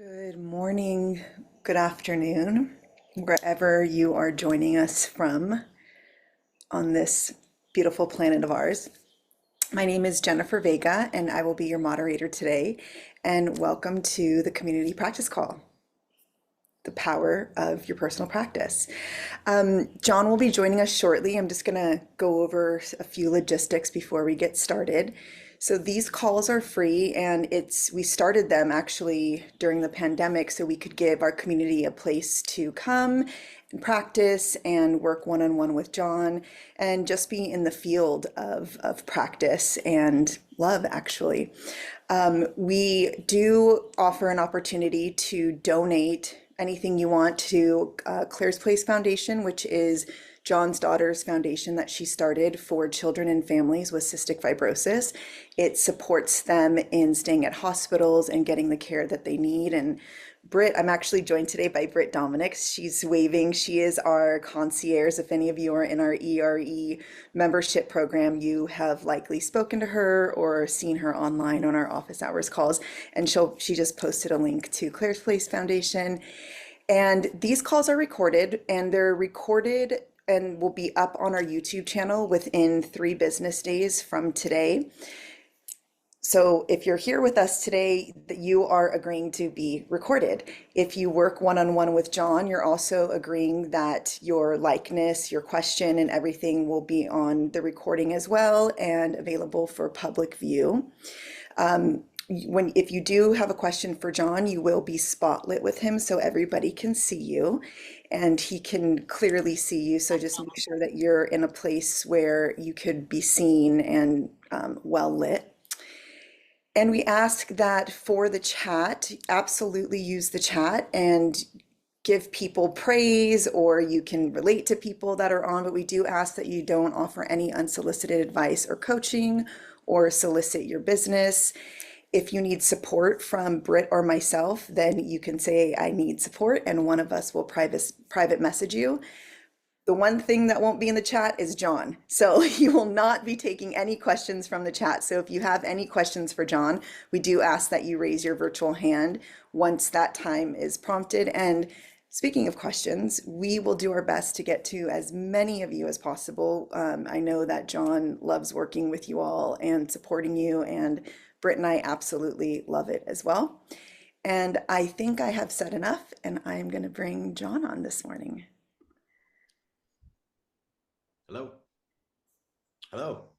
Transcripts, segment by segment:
Good morning, good afternoon, wherever you are joining us from on this beautiful planet of ours. My name is Jennifer Vega, and I will be your moderator today. And welcome to the Community Practice Call, the power of your personal practice. John will be joining us shortly. I'm just going to go over a few logistics before we get started. So these calls are free, and we started them actually during the pandemic so we could give our community a place to come and practice and work one-on-one with John and just be in the field of practice and love, actually. We do offer an opportunity to donate anything you want to Claire's Place Foundation, which is John's daughter's foundation that she started for children and families with cystic fibrosis. It supports them in staying at hospitals and getting the care that they need. And Britt, I'm actually joined today by Britt Dominic. She's waving. She is our concierge. If any of you are in our ERE membership program, you have likely spoken to her or seen her online on our office hours calls. And she just posted a link to Claire's Place Foundation. And these calls are recorded, and they're recorded and will be up on our YouTube channel within 3 business days from today. So if you're here with us today, you are agreeing to be recorded. If you work one-on-one with John, you're also agreeing that your likeness, your question, and everything will be on the recording as well and available for public view. If you do have a question for John, you will be spotlit with him so everybody can see you and he can clearly see you. So just make sure that you're in a place where you could be seen and well lit. And we ask that for the chat, absolutely use the chat and give people praise, or you can relate to people that are on, but we do ask that you don't offer any unsolicited advice or coaching or solicit your business. If you need support from Britt or myself, then you can say, I need support, and one of us will private message you. The one thing that won't be in the chat is John. So you will not be taking any questions from the chat. So if you have any questions for John, we do ask that you raise your virtual hand once that time is prompted. And speaking of questions, we will do our best to get to as many of you as possible. I know that John loves working with you all and supporting you, and Britt and I absolutely love it as well. And I think I have said enough, and I'm going to bring John on this morning. Hello. Hello.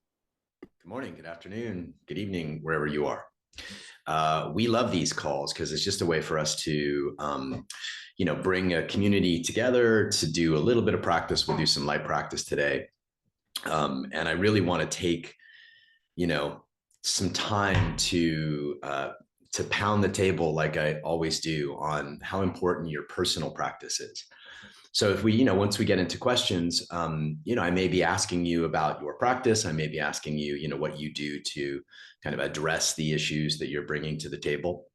Good morning, good afternoon, good evening, wherever you are. We love these calls because it's just a way for us to, bring a community together to do a little bit of practice. We'll do some light practice today. And I really want to take, some time to pound the table like I always do on how important your personal practice is. So if we, once we get into questions, I may be asking you about your practice. I may be asking you, what you do to kind of address the issues that you're bringing to the table.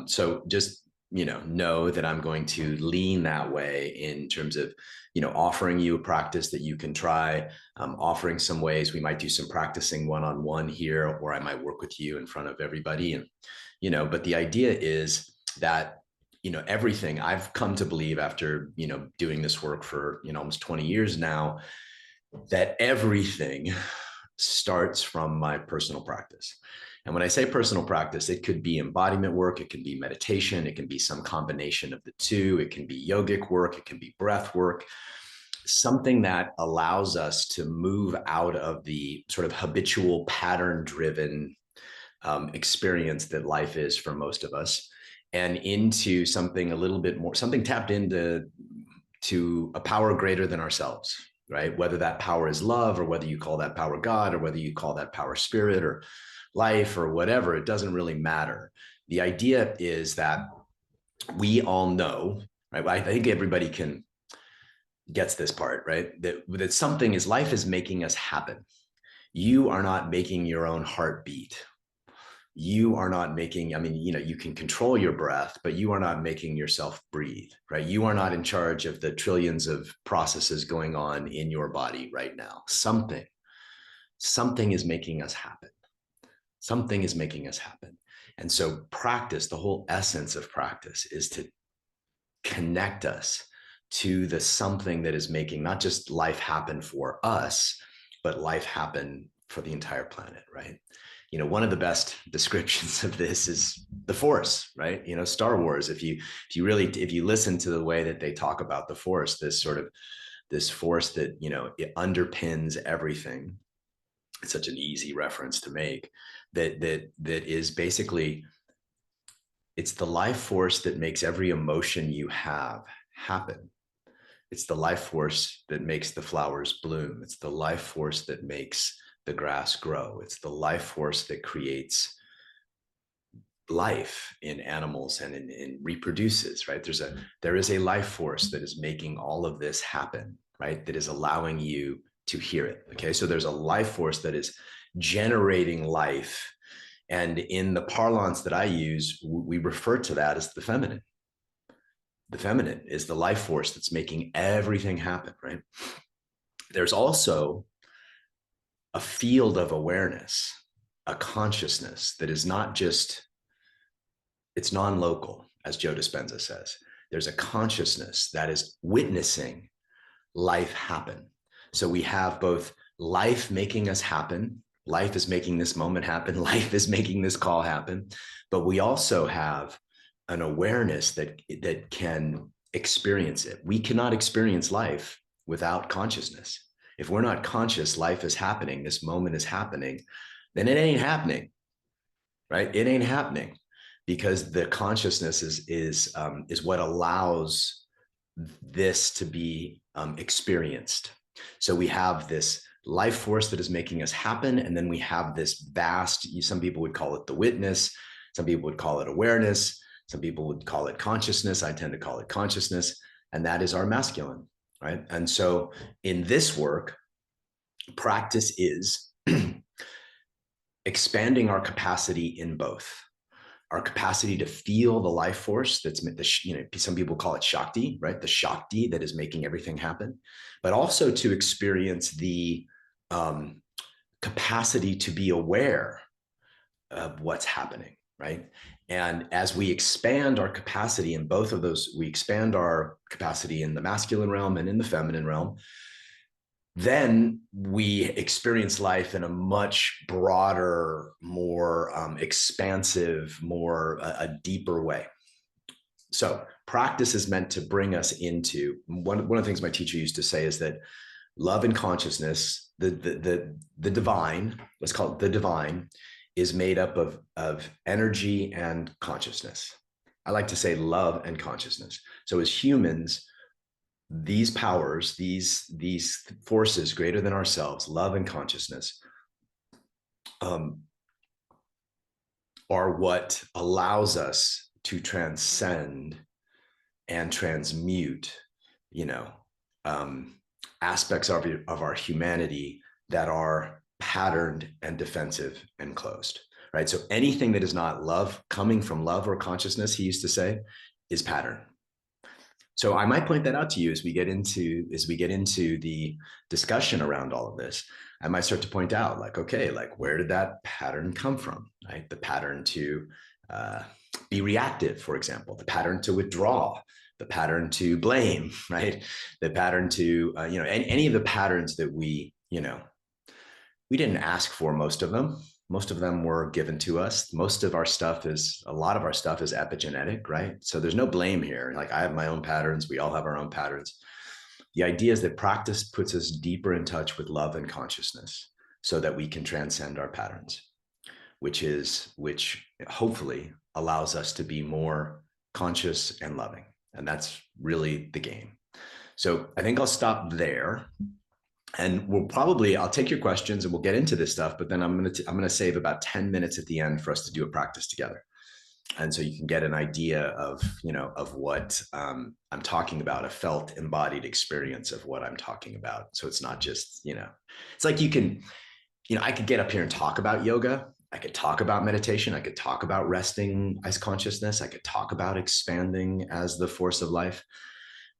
So just, know that I'm going to lean that way in terms of, offering you a practice that you can try, offering some ways we might do some practicing one-on-one here, or I might work with you in front of everybody. And, but the idea is that everything I've come to believe after, doing this work for, almost 20 years now, that everything starts from my personal practice. And when I say personal practice, it could be embodiment work, it can be meditation, it can be some combination of the two, it can be yogic work, it can be breath work, something that allows us to move out of the sort of habitual pattern-driven experience that life is for most of us, and into something a little bit more, something tapped into a power greater than ourselves, right? Whether that power is love, or whether you call that power God, or whether you call that power spirit or life or whatever, it doesn't really matter. The idea is that we all know, right? I think everybody gets this part, right? That something is, life is making us happen. You are not making your own heart beat. You are not making, you can control your breath, but you are not making yourself breathe, right? You are not in charge of the trillions of processes going on in your body right now. Something is making us happen. Something is making us happen. And so practice, the whole essence of practice is to connect us to the something that is making not just life happen for us, but life happen for the entire planet, right? One of the best descriptions of this is the Force, right? Star Wars. If you listen to the way that they talk about the Force, this force that it underpins everything. It's such an easy reference to make. That is basically, it's the life force that makes every emotion you have happen. It's the life force that makes the flowers bloom. It's the life force that makes the grass grow. It's the life force that creates life in animals and in reproduces, right? There is a life force that is making all of this happen, right? That is allowing you to hear it. Okay. So there's a life force that is generating life. And in the parlance that I use, we refer to that as the feminine. The feminine is the life force that's making everything happen, right? There's also a field of awareness, a consciousness that is not just, it's non-local, as Joe Dispenza says. There's a consciousness that is witnessing life happen. So we have both life making us happen. Life is making this moment happen. Life is making this call happen. But we also have an awareness that can experience it. We cannot experience life without consciousnness. If we're not conscious, life is happening, this moment is happening, then it ain't happening, right? It ain't happening, because the consciousness is what allows this to be experienced. So we have this life force that is making us happen, and then we have this vast, some people would call it the witness, some people would call it awareness, some people would call it consciousness. I tend to call it consciousness, and that is our masculine, right? And so in this work, practice is expanding our capacity in both. Our capacity to feel the life force that's, some people call it Shakti, right? The Shakti that is making everything happen, but also to experience the capacity to be aware of what's happening, right? And as we expand our capacity in both of those, we expand our capacity in the masculine realm and in the feminine realm, then we experience life in a much broader, more expansive, more a deeper way. So practice is meant to bring us into one of the things my teacher used to say is that love and consciousness, the divine, let's call it the divine, is made up of energy and consciousness. I like to say love and consciousness. So as humans, these powers, these forces greater than ourselves, love and consciousness, are what allows us to transcend and transmute, aspects of our humanity that are patterned and defensive and closed, right? So anything that is not love, coming from love or consciousness, he used to say, is pattern. So I might point that out to you as we get into the discussion around all of this. I might start to point out, like, okay, like, where did that pattern come from, right? The pattern to be reactive, for example, the pattern to withdraw, the pattern to blame, right? The pattern to, any of the patterns that we didn't ask for. Most of them were given to us. A lot of our stuff is epigenetic, right? So there's no blame here. Like, I have my own patterns. We all have our own patterns. The idea is that practice puts us deeper in touch with love and consciousness so that we can transcend our patterns, which hopefully allows us to be more conscious and loving. And that's really the game. So I think I'll stop there. And I'll take your questions and we'll get into this stuff, but then I'm going to save about 10 minutes at the end for us to do a practice together. And so you can get an idea of what I'm talking about, a felt embodied experience of what I'm talking about. So it's not just, it's like I could get up here and talk about yoga. I could talk about meditation. I could talk about resting as consciousness. I could talk about expanding as the force of life.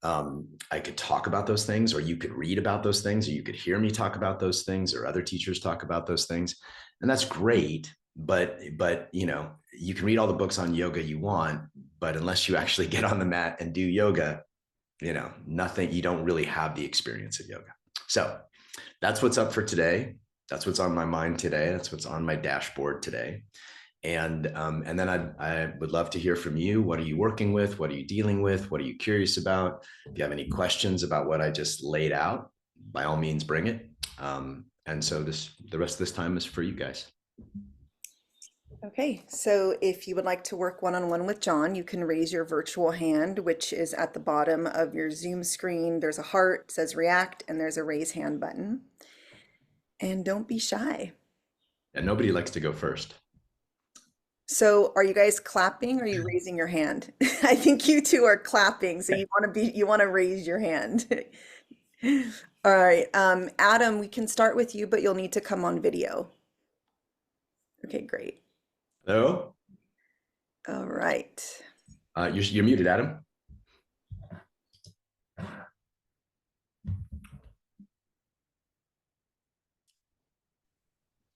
I could talk about those things, or you could read about those things, or you could hear me talk about those things, or other teachers talk about those things. And that's great. but you know, you can read all the books on yoga you want, but unless you actually get on the mat and do yoga, you know, nothing, you don't really have the experience of yoga. So that's what's up for today. That's what's on my mind today. That's what's on my dashboard today. And then I would love to hear from you. What are you working with? What are you dealing with? What are you curious about? If you have any questions about what I just laid out, by all means, bring it. And so the rest of this time is for you guys. Okay, so if you would like to work one-on-one with John, you can raise your virtual hand, which is at the bottom of your Zoom screen. There's a heart, says react, and there's a raise hand button. And don't be shy. And nobody likes to go first. So are you guys clapping or are you raising your hand? I think you two are clapping, so you want to raise your hand. All right, Adam, we can start with you, but you'll need to come on video. Okay, great. Hello? All right. You're muted, Adam.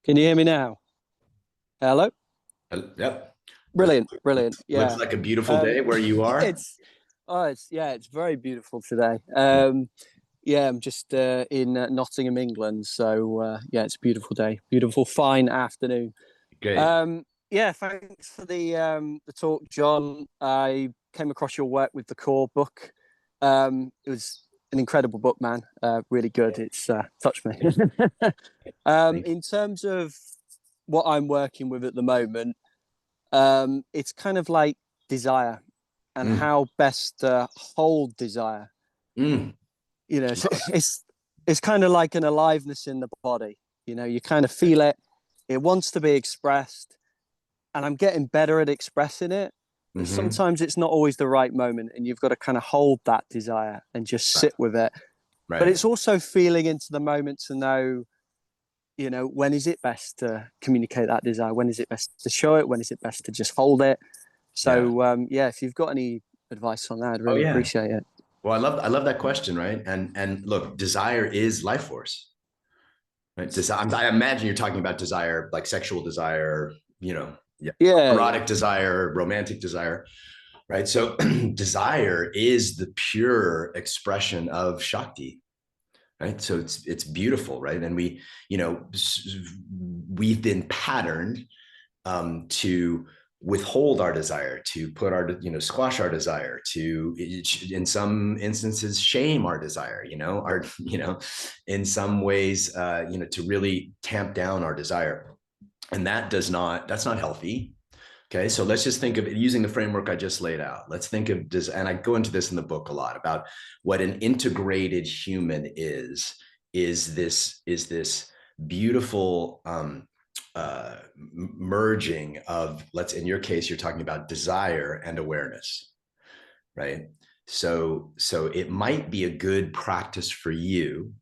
Can you hear me now? Hello? Yep. Brilliant, brilliant. Yeah. Looks like a beautiful day where you are. It's very beautiful today. Yeah, I'm just in Nottingham, England. So yeah, it's a beautiful day. Beautiful, fine afternoon. Great. Yeah, thanks for the talk, John. I came across your work with the Core book. It was an incredible book, man. Really good. It's touched me. In terms of what I'm working with at the moment, it's kind of like desire and how best to hold desire. You know, it's kind of like an aliveness in the body. You know, you kind of feel it. It wants to be expressed, and I'm getting better at expressing it. But sometimes it's not always the right moment, and you've got to kind of hold that desire and just sit with it. But it's also feeling into the moment to know, you know, when is it best to communicate that desire? When is it best to show it? When is it best to just hold it? So yeah, if you've got any advice on that, I'd really appreciate it. Well, I love that question, right? And look, desire is life force, right? I imagine you're talking about desire, like sexual desire, you know, erotic desire, romantic desire, right? So desire is the pure expression of Shakti, right? So it's beautiful, right? And we, you know, we've been patterned to withhold our desire, to put our, you know, squash our desire, to, in some instances, shame our desire, you know, in some ways, you know, to really tamp down our desire. And that's not healthy. Okay. So let's just think of it using the framework I just laid out. Let's think of this, and I go into this in the book a lot about what an integrated human is this beautiful, merging of, in your case, you're talking about desire and awareness, right? So it might be a good practice for you.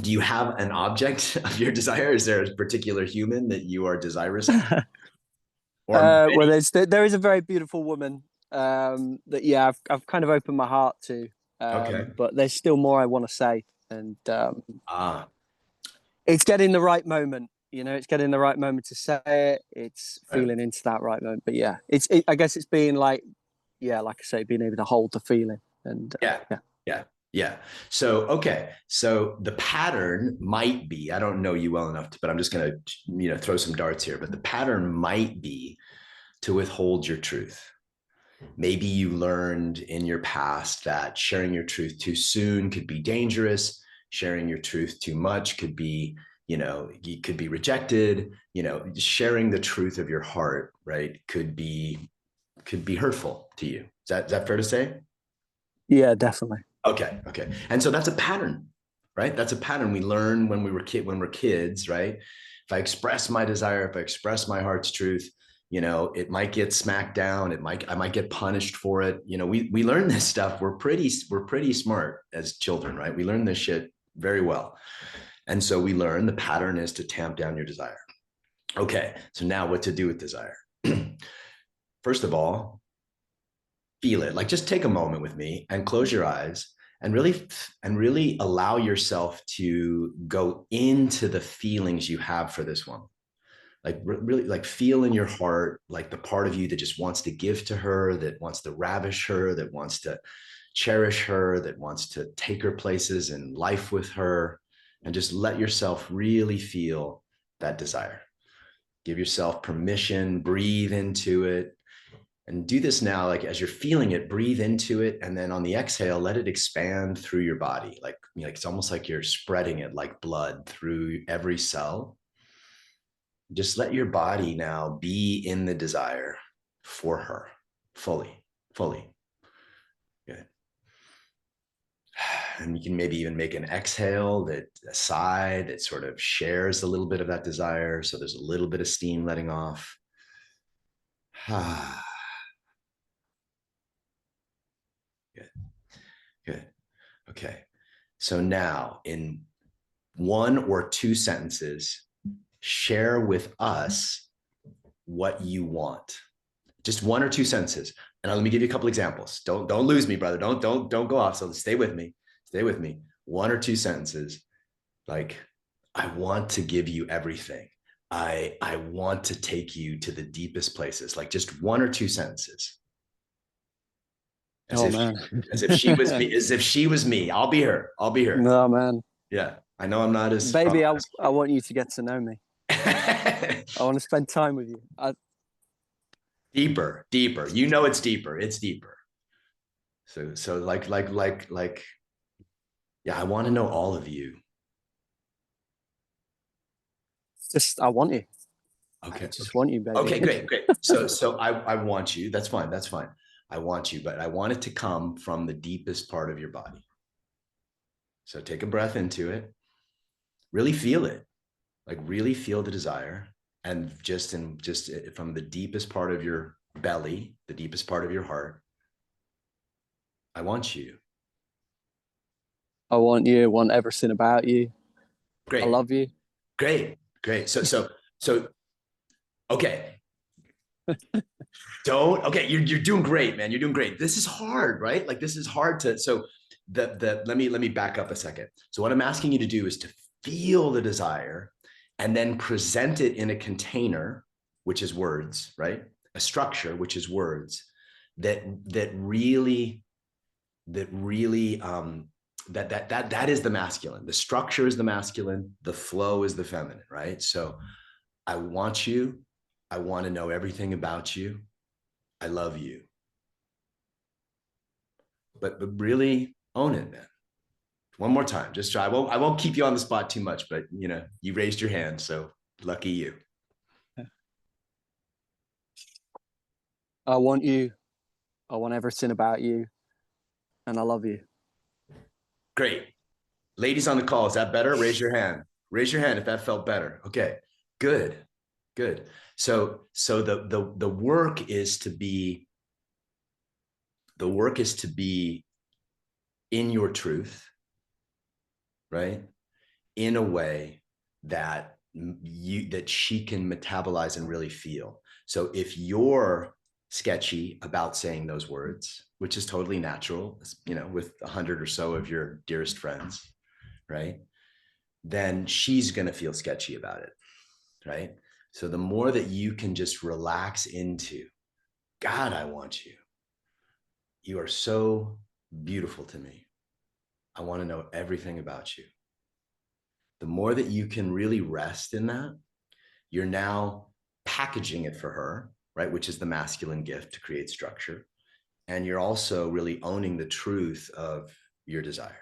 Do you have an object of your desire? Is there a particular human that you are desirous of? Well, there is a very beautiful woman that I've kind of opened my heart to, but there's still more I want to say, and it's getting the right moment. You know, it's getting the right moment to say it. It's feeling into that right moment. But yeah, I guess it's being like I say, being able to hold the feeling. And yeah. So, okay. So the pattern might be, I don't know you well enough, but I'm just going to, you know, throw some darts here, but the pattern might be to withhold your truth. Maybe you learned in your past that sharing your truth too soon could be dangerous. Sharing your truth too much could be, you know, you could be rejected. You know, sharing the truth of your heart, right, could be hurtful to you. Is that fair to say? Yeah, definitely. Okay. And so that's a pattern, right? That's a pattern we learn when we're kids, right? If I express my desire, if I express my heart's truth, you know, it might get smacked down. I might get punished for it. You know, we learn this stuff. We're pretty smart as children, right? We learn this shit very well. And so we learn the pattern is to tamp down your desire. Okay. So now what to do with desire? First of all, feel it. Like, just take a moment with me and close your eyes and really allow yourself to go into the feelings you have for this woman, like really like feel in your heart, like the part of you that just wants to give to her, that wants to ravish her, that wants to cherish her, that wants to take her places in life with her, and just let yourself really feel that desire. Give yourself permission, breathe into it. And do this now, like as you're feeling it, breathe into it. And then on the exhale, let it expand through your body. Like, you know, it's almost like you're spreading it like blood through every cell. Just let your body now be in the desire for her fully, fully. Good. And you can maybe even make an exhale, that a sigh that sort of shares a little bit of that desire. So there's a little bit of steam letting off. Good. Good. Okay. So now in 1 or 2 sentences, share with us what you want. Just 1 or 2 sentences. And let me give you a couple examples. Don't lose me, brother. Don't go off. So stay with me. Stay with me. 1 or 2 sentences. Like, I want to give you everything. I want to take you to the deepest places. Like just 1 or 2 sentences. As if she was me, as if she was me. I'll be her. I'll be her. No, man. Yeah. I know I'm not as Baby, I want you to get to know me. I want to spend time with you. Deeper. You know, it's deeper. It's deeper. So like, yeah, I want to know all of you. Just, I want you. Okay. I just want you, baby. Okay, great. So I want you. That's fine. I want you, but I want it to come from the deepest part of your body. So take a breath into it. Really feel it. Like really feel the desire. And just from the deepest part of your belly, the deepest part of your heart, I want you. I want you. I want everything about you. Great. I love you. Great. So okay. Okay, you're doing great, man. You're doing great. This is hard, right? Like this is hard to, so let me back up a second. So what I'm asking you to do is to feel the desire and then present it in a container, which is words, right? A structure, which is words that really that is the masculine. The structure is the masculine, the flow is the feminine, right? So I want you. I want to know everything about you. I love you. But really own it, man. One more time. Just try. I won't keep you on the spot too much, but you know, you raised your hand, so lucky you. I want you. I want everything about you. And I love you. Great. Ladies on the call, is that better? Raise your hand. Raise your hand if that felt better. Okay. Good. So the work is to be in your truth, right? In a way that she can metabolize and really feel. So if you're sketchy about saying those words, which is totally natural, you know, with 100 or so of your dearest friends, right? Then she's going to feel sketchy about it, right? So the more that you can just relax into, God, I want you. You are so beautiful to me. I want to know everything about you. The more that you can really rest in that, you're now packaging it for her, right? Which is the masculine gift to create structure. And you're also really owning the truth of your desire.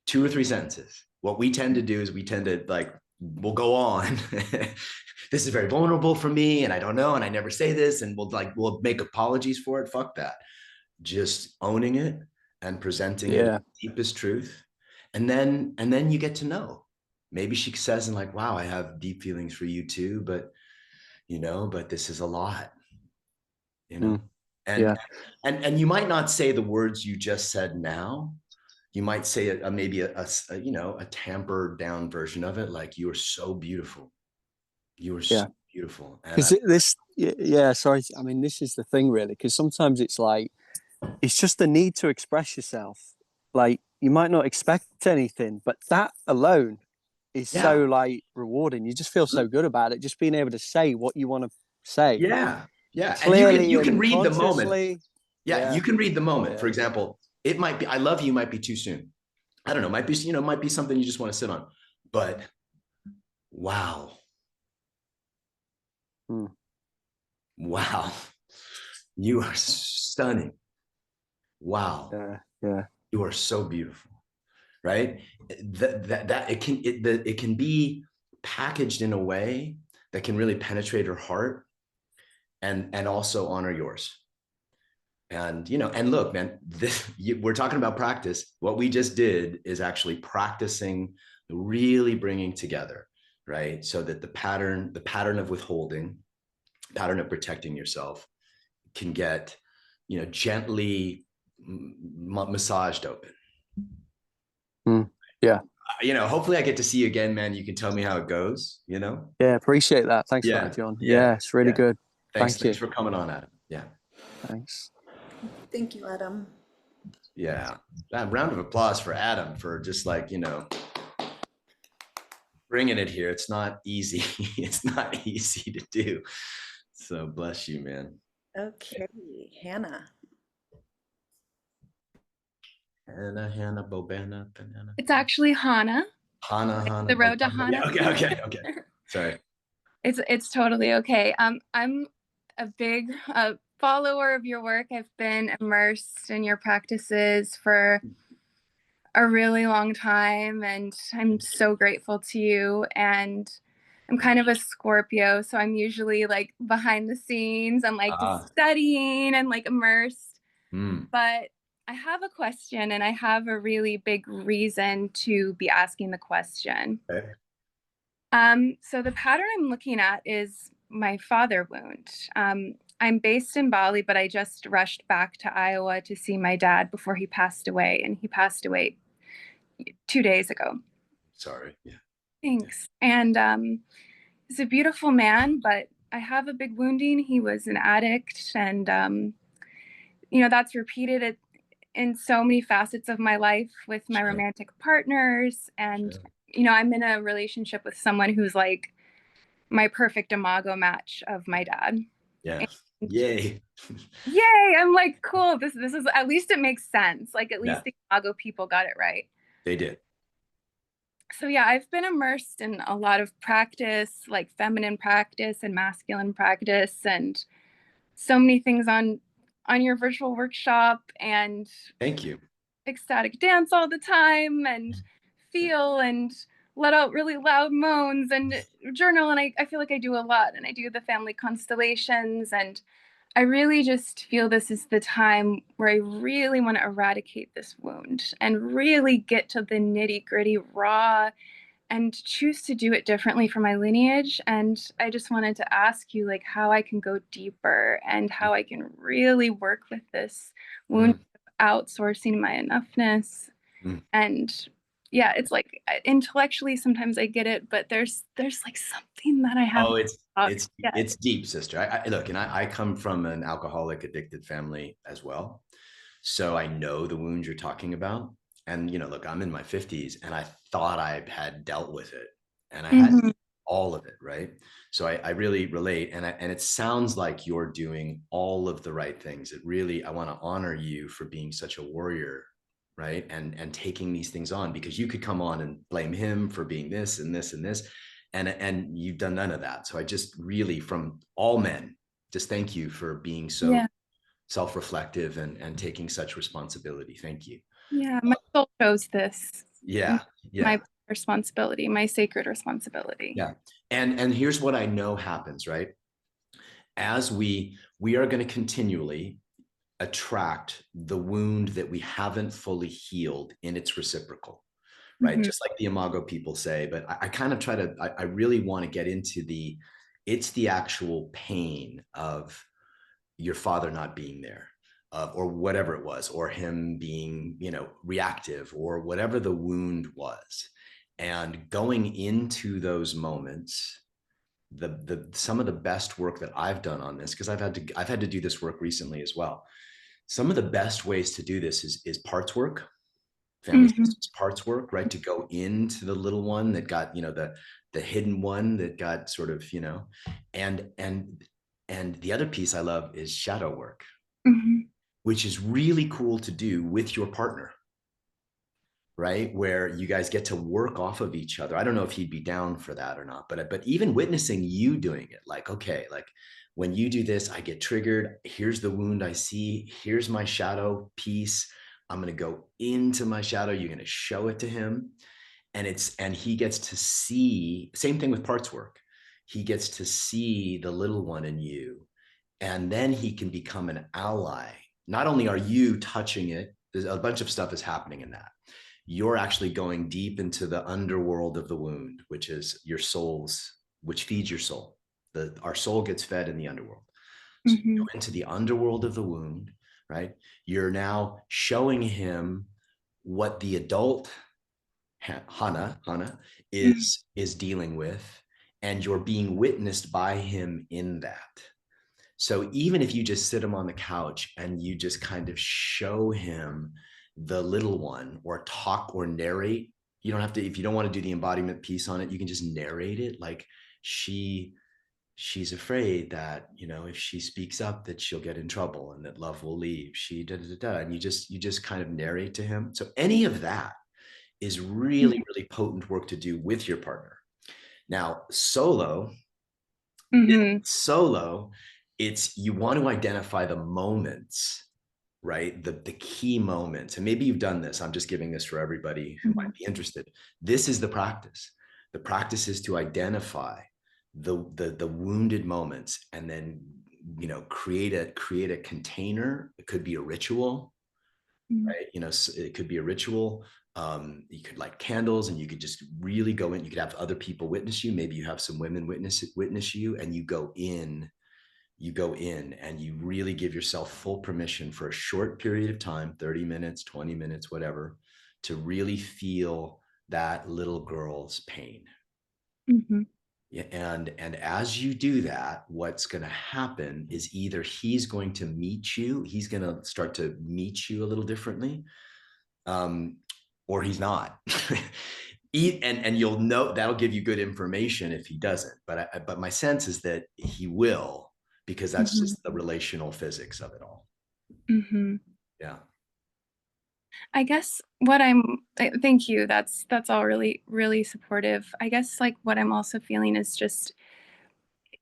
2 or 3 sentences. What we tend to do is we tend to like, we'll go on. This is very vulnerable for me, and I don't know, and I never say this, and we'll make apologies for it. Fuck that. Just owning it and presenting it as the deepest truth. And then you get to know. Maybe she says, and like, wow, I have deep feelings for you too, but you know, but this is a lot, you know. And you might not say the words you just said now. You might say maybe a tampered down version of it, like, you are so beautiful. You are so beautiful. Because sorry. I mean, this is the thing, really, because sometimes it's like, it's just the need to express yourself. Like, you might not expect anything, but that alone is Yeah. so like rewarding. You just feel so good about it. Just being able to say what you want to say. Yeah. Yeah. And Clearly you can and read the moment. consciously. Yeah. Yeah. You can read the moment. Yeah. For example, it might be, I love you might be too soon. I don't know. Might be, might be something you just want to sit on, but wow. Hmm. Wow. You are stunning. Wow. Yeah. Yeah. You are so beautiful. Right. That it can be packaged in a way that can really penetrate her heart and also honor yours. And, and look, man, we're talking about practice. What we just did is actually practicing, really bringing together, right? So that the pattern of withholding, pattern of protecting yourself can get, gently massaged open. Hmm. Yeah. Hopefully I get to see you again, man. You can tell me how it goes, Yeah. Appreciate that. Thanks for that, Yeah. John. Yeah. Yeah. It's really Yeah. good. Thanks. Thank you. Thanks for coming on, Adam. Yeah. Thanks. Thank you, Adam. Yeah. A round of applause for Adam for just like, bringing it here. It's not easy. It's not easy to do. So bless you, man. Okay, Hannah. Hannah, Bobana, Banana. It's actually Hana. Hannah, The road to Bobana. Yeah, Hana. okay. Sorry. It's totally okay. I'm a big follower of your work. I've been immersed in your practices for a really long time, and I'm so grateful to you. And I'm kind of a Scorpio, so I'm usually like behind the scenes and like just studying and like immersed. But I have a question, and I have a really big reason to be asking the question. Okay. So the pattern I'm looking at is my father wound. I'm based in Bali, but I just rushed back to Iowa to see my dad before he passed away, and he passed away 2 days ago. Sorry. Yeah. Thanks. And he's a beautiful man, but I have a big wounding. He was an addict, and that's repeated in so many facets of my life with my romantic partners. And I'm in a relationship with someone who's like my perfect imago match of my dad. Yeah. And Yay. yay. I'm like, cool. This is, at least it makes sense. Like, at least the imago people got it right. They did. So yeah, I've been immersed in a lot of practice, like feminine practice and masculine practice, and so many things on your virtual workshop, and Thank you. ecstatic dance all the time, and feel and let out really loud moans and journal. And I feel like I do a lot, and I do the family constellations, and I really just feel this is the time where I really want to eradicate this wound and really get to the nitty gritty raw and choose to do it differently for my lineage. And I just wanted to ask you, like, how I can go deeper and how I can really work with this wound, outsourcing my enoughness. And yeah, it's like intellectually sometimes I get it, but there's like something that I have. Oh, it's deep, sister. I look, and I come from an alcoholic addicted family as well. So I know the wounds you're talking about. And, look, I'm in my 50s and I thought I had dealt with it, and I had all of it. Right. So I really relate. And it sounds like you're doing all of the right things. I want to honor you for being such a warrior. Right. And taking these things on, because you could come on and blame him for being this and this and this. And you've done none of that. So I just really, from all men, just thank you for being so self-reflective and taking such responsibility. Thank you. Yeah, my soul chose this. Yeah. My responsibility, my sacred responsibility. Yeah. And here's what I know happens, right? As we are going to continually attract the wound that we haven't fully healed in its reciprocal, right? Just like the imago people say, but I kind of try to, I really want to get into it's the actual pain of your father not being there, or whatever it was, or him being, reactive, or whatever the wound was. And going into those moments, some of the best work that I've done on this, because I've had to do this work recently as well. Some of the best ways to do this is parts work, family Mhm. systems parts work, right? To go into the little one that got, the hidden one that got sort of, and the other piece I love is shadow work, Mhm. which is really cool to do with your partner, right? Where you guys get to work off of each other. I don't know if he'd be down for that or not, but even witnessing you doing it, like, okay, like when you do this, I get triggered. Here's the wound I see. Here's my shadow piece. I'm going to go into my shadow. You're going to show it to him. And he gets to see, same thing with parts work. He gets to see the little one in you, and then he can become an ally. Not only are you touching it, there's a bunch of stuff is happening in that. You're actually going deep into the underworld of the wound, which is your soul's, which feeds your soul. Our soul gets fed in the underworld. So you go Mhm. into the underworld of the wound, right? You're now showing him what the adult Hana Mhm. is dealing with, and you're being witnessed by him in that. So even if you just sit him on the couch and you just kind of show him the little one, or talk or narrate, you don't have to, if you don't want to do the embodiment piece on it, you can just narrate it like she's afraid that, if she speaks up that she'll get in trouble and that love will leave. She da da da, and you just kind of narrate to him. So any of that is really, really potent work to do with your partner. Now, Mhm. solo, it's, you want to identify the moments, right? The key moments. And maybe you've done this. I'm just giving this for everybody who might Mhm. be interested. This is the practice. The practice is to identify the wounded moments, and then, create a container. It could be a ritual, Mhm. right? It could be a ritual. You could light candles, and you could just really go in. You could have other people witness you. Maybe you have some women witness you, and you go in and you really give yourself full permission for a short period of time, 30 minutes, 20 minutes, whatever, to really feel that little girl's pain. Mhm. Yeah, and as you do that, what's going to happen is either he's going to he's going to start to meet you a little differently, or he's not. And you'll know, that'll give you good information if he doesn't. But my sense is that he will, because that's Mhm. just the relational physics of it all. Mhm. Yeah. I guess thank you. That's all really really supportive. I guess like what I'm also feeling is just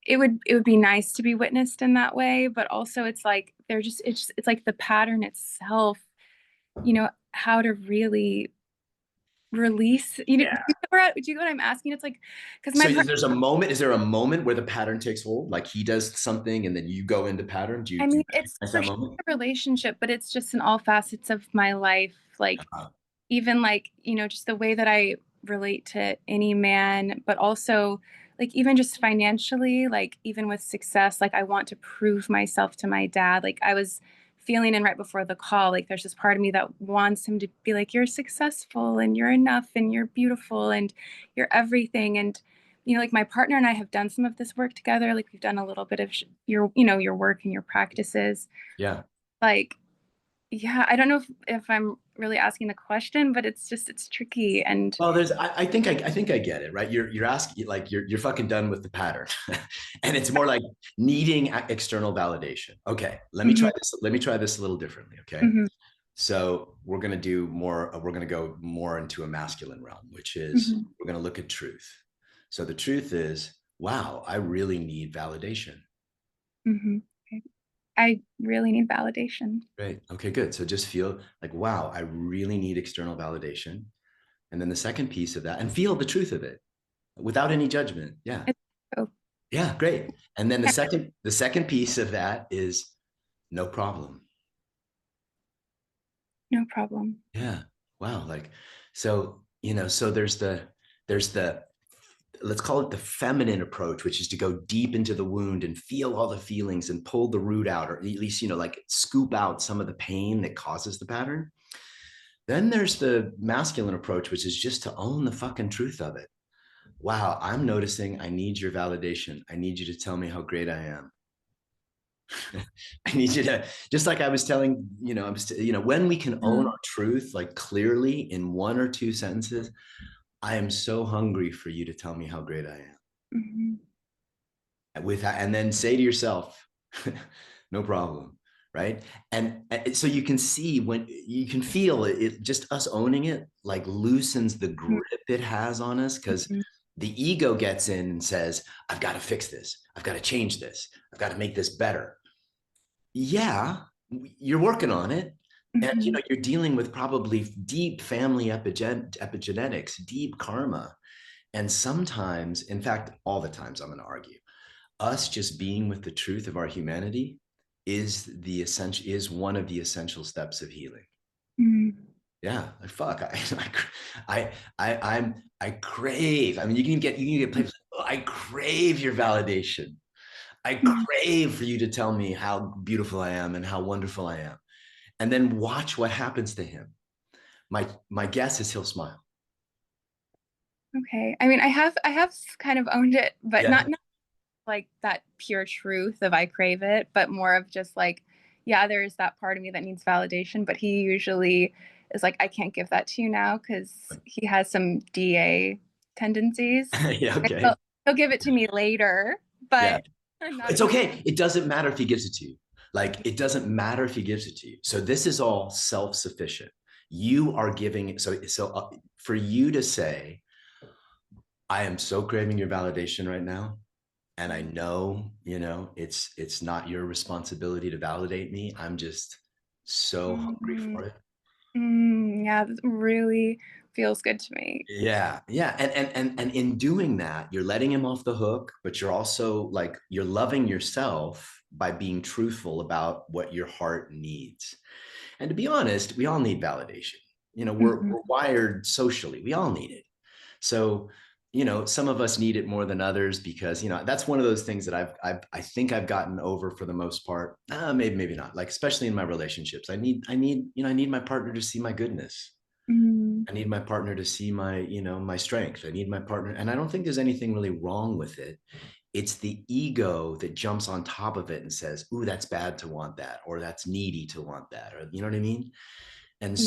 it would be nice to be witnessed in that way, but also it's like it's like the pattern itself, how to really release, Yeah. do you know what I'm asking? It's like because So my partner, is there a moment where the pattern takes hold? Like he does something and then you go into pattern? Do I you mean, it's recognize for that sure moment? a relationship, but it's just in all facets of my life. Like Uh, even like, just the way that I relate to any man, but also like even just financially, like even with success, like I want to prove myself to my dad. Like I was feeling in right before the call, like there's this part of me that wants him to be like, you're successful and you're enough and you're beautiful and you're everything. And, like my partner and I have done some of this work together. Like we've done a little bit of your work and your practices. yeah. Like, yeah, I don't know if I'm really asking the question, but it's tricky. And Well, I think I get it, right? You're asking, like, you're fucking done with the pattern. And it's more like needing external validation. Okay, let me try Mhm. this. Let me try this a little differently. Okay. Mhm. So we're gonna go more into a masculine realm, which is Mhm. we're gonna look at truth. So the truth is, wow, I really need validation. Mhm. Okay. I really need validation. Great. Okay, good. So just feel like, wow, I really need external validation. And then the second piece of that, and feel the truth of it without any judgment. Yeah. It's so Yeah, great. And then the yeah, second piece of that is no problem. no problem. Yeah. Wow. Like, so, so there's the let's call it the feminine approach, which is to go deep into the wound and feel all the feelings and pull the root out, or at least, like scoop out some of the pain that causes the pattern. Then there's the masculine approach, which is just to own the fucking truth of it. Wow, I'm noticing I need your validation. I need you to tell me how great I am. I need you to, just like I was telling, when we can own our truth, like clearly in 1 or 2 sentences, I am so hungry for you to tell me how great I am. And then say to yourself, no problem. Right. And so you can see, when you can feel it, just us owning it, like loosens the grip it has on us, because the ego gets in and says, I've got to fix this. I've got to change this. I've got to make this better. Yeah, you're working on it. And you're dealing with probably deep family epigenetics, deep karma. And sometimes, in fact, all the times, I'm going to argue, us just being with the truth of our humanity is one of the essential steps of healing. Yeah, like fuck, I crave. I mean, you can get places. Oh, I crave your validation. I crave for you to tell me how beautiful I am and how wonderful I am, and then watch what happens to him. My guess is he'll smile. Okay. I mean, I have kind of owned it, but not like that pure truth of I crave it, but more of just like, yeah, there's that part of me that needs validation, but he usually is like, I can't give that to you now because he has some DA tendencies. Yeah, okay. He'll give it to me later, but it's okay. It doesn't matter if he gives it to you. Like, it doesn't matter if he gives it to you. So this is all self-sufficient. You are giving it. So for you to say, I am so craving your validation right now, and I know, it's not your responsibility to validate me. I'm just so hungry for it. Yeah, that really feels good to me. Yeah. And in doing that, you're letting him off the hook, but you're also like, you're loving yourself by being truthful about what your heart needs. And to be honest, we all need validation. We're wired socially. We all need it. So, some of us need it more than others, because, that's one of those things that I think I've gotten over for the most part. Maybe not. Like, especially in my relationships, I need my partner to see my goodness. I need my partner to see my, my strength. I need my partner. And I don't think there's anything really wrong with it. It's the ego that jumps on top of it and says, ooh, that's bad to want that, or that's needy to want that, or, you know what I mean? And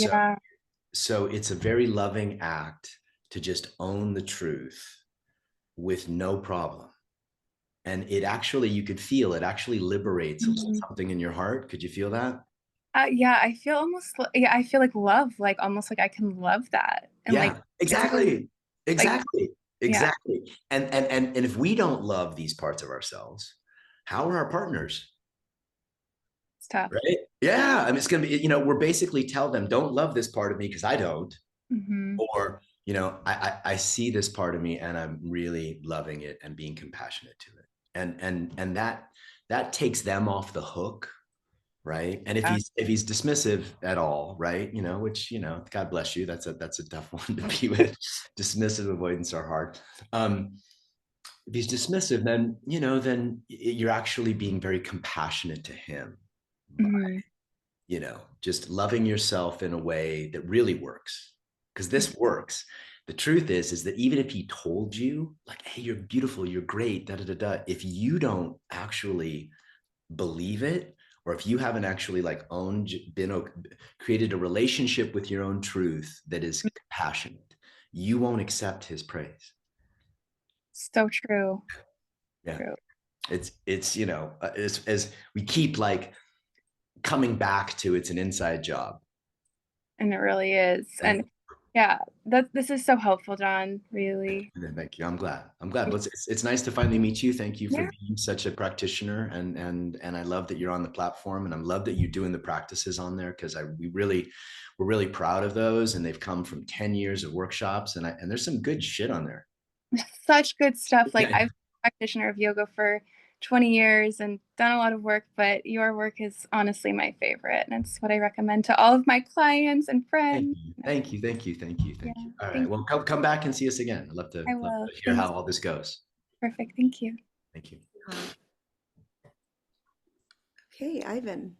so it's a very loving act to just own the truth with no problem. And it actually, you could feel it actually liberates something in your heart. Could you feel that? Yeah, I feel I feel like love, like almost like I can love that. And like, exactly. Like, Exactly. And if we don't love these parts of ourselves, how are our partners? It's tough. Right? Yeah. I mean, it's going to be, we're basically tell them, don't love this part of me because I don't. Or, I see this part of me and I'm really loving it and being compassionate to it. And that takes them off the hook. Right. And if he's dismissive at all, right, which, God bless you, that's a tough one to be with. Dismissive avoidance are hard. If he's dismissive, then you're actually being very compassionate to him by, just loving yourself in a way that really works, because this works. The truth is that even if he told you like, hey, you're beautiful, you're great, if you don't actually believe it, or if you haven't actually like created a relationship with your own truth that is compassionate, you won't accept his praise. So true. Yeah. True. It's as we keep like coming back to, it's an inside job. And it really is. And this is so helpful, John, really. Thank you. I'm glad. Well, it's nice to finally meet you. Thank you for being such a practitioner, and I love that you're on the platform, and I love that you're doing the practices on there, because we're really proud of those, and they've come from 10 years of workshops, and there's some good shit on there. Such good stuff. Like, I've been a practitioner of yoga for 20 years and done a lot of work, but your work is honestly my favorite. And it's what I recommend to all of my clients and friends. Thank you. All right. Well, come back and see us again. I'd love to hear how all this goes. Perfect. Thank you. Thank you. Okay, Ivan.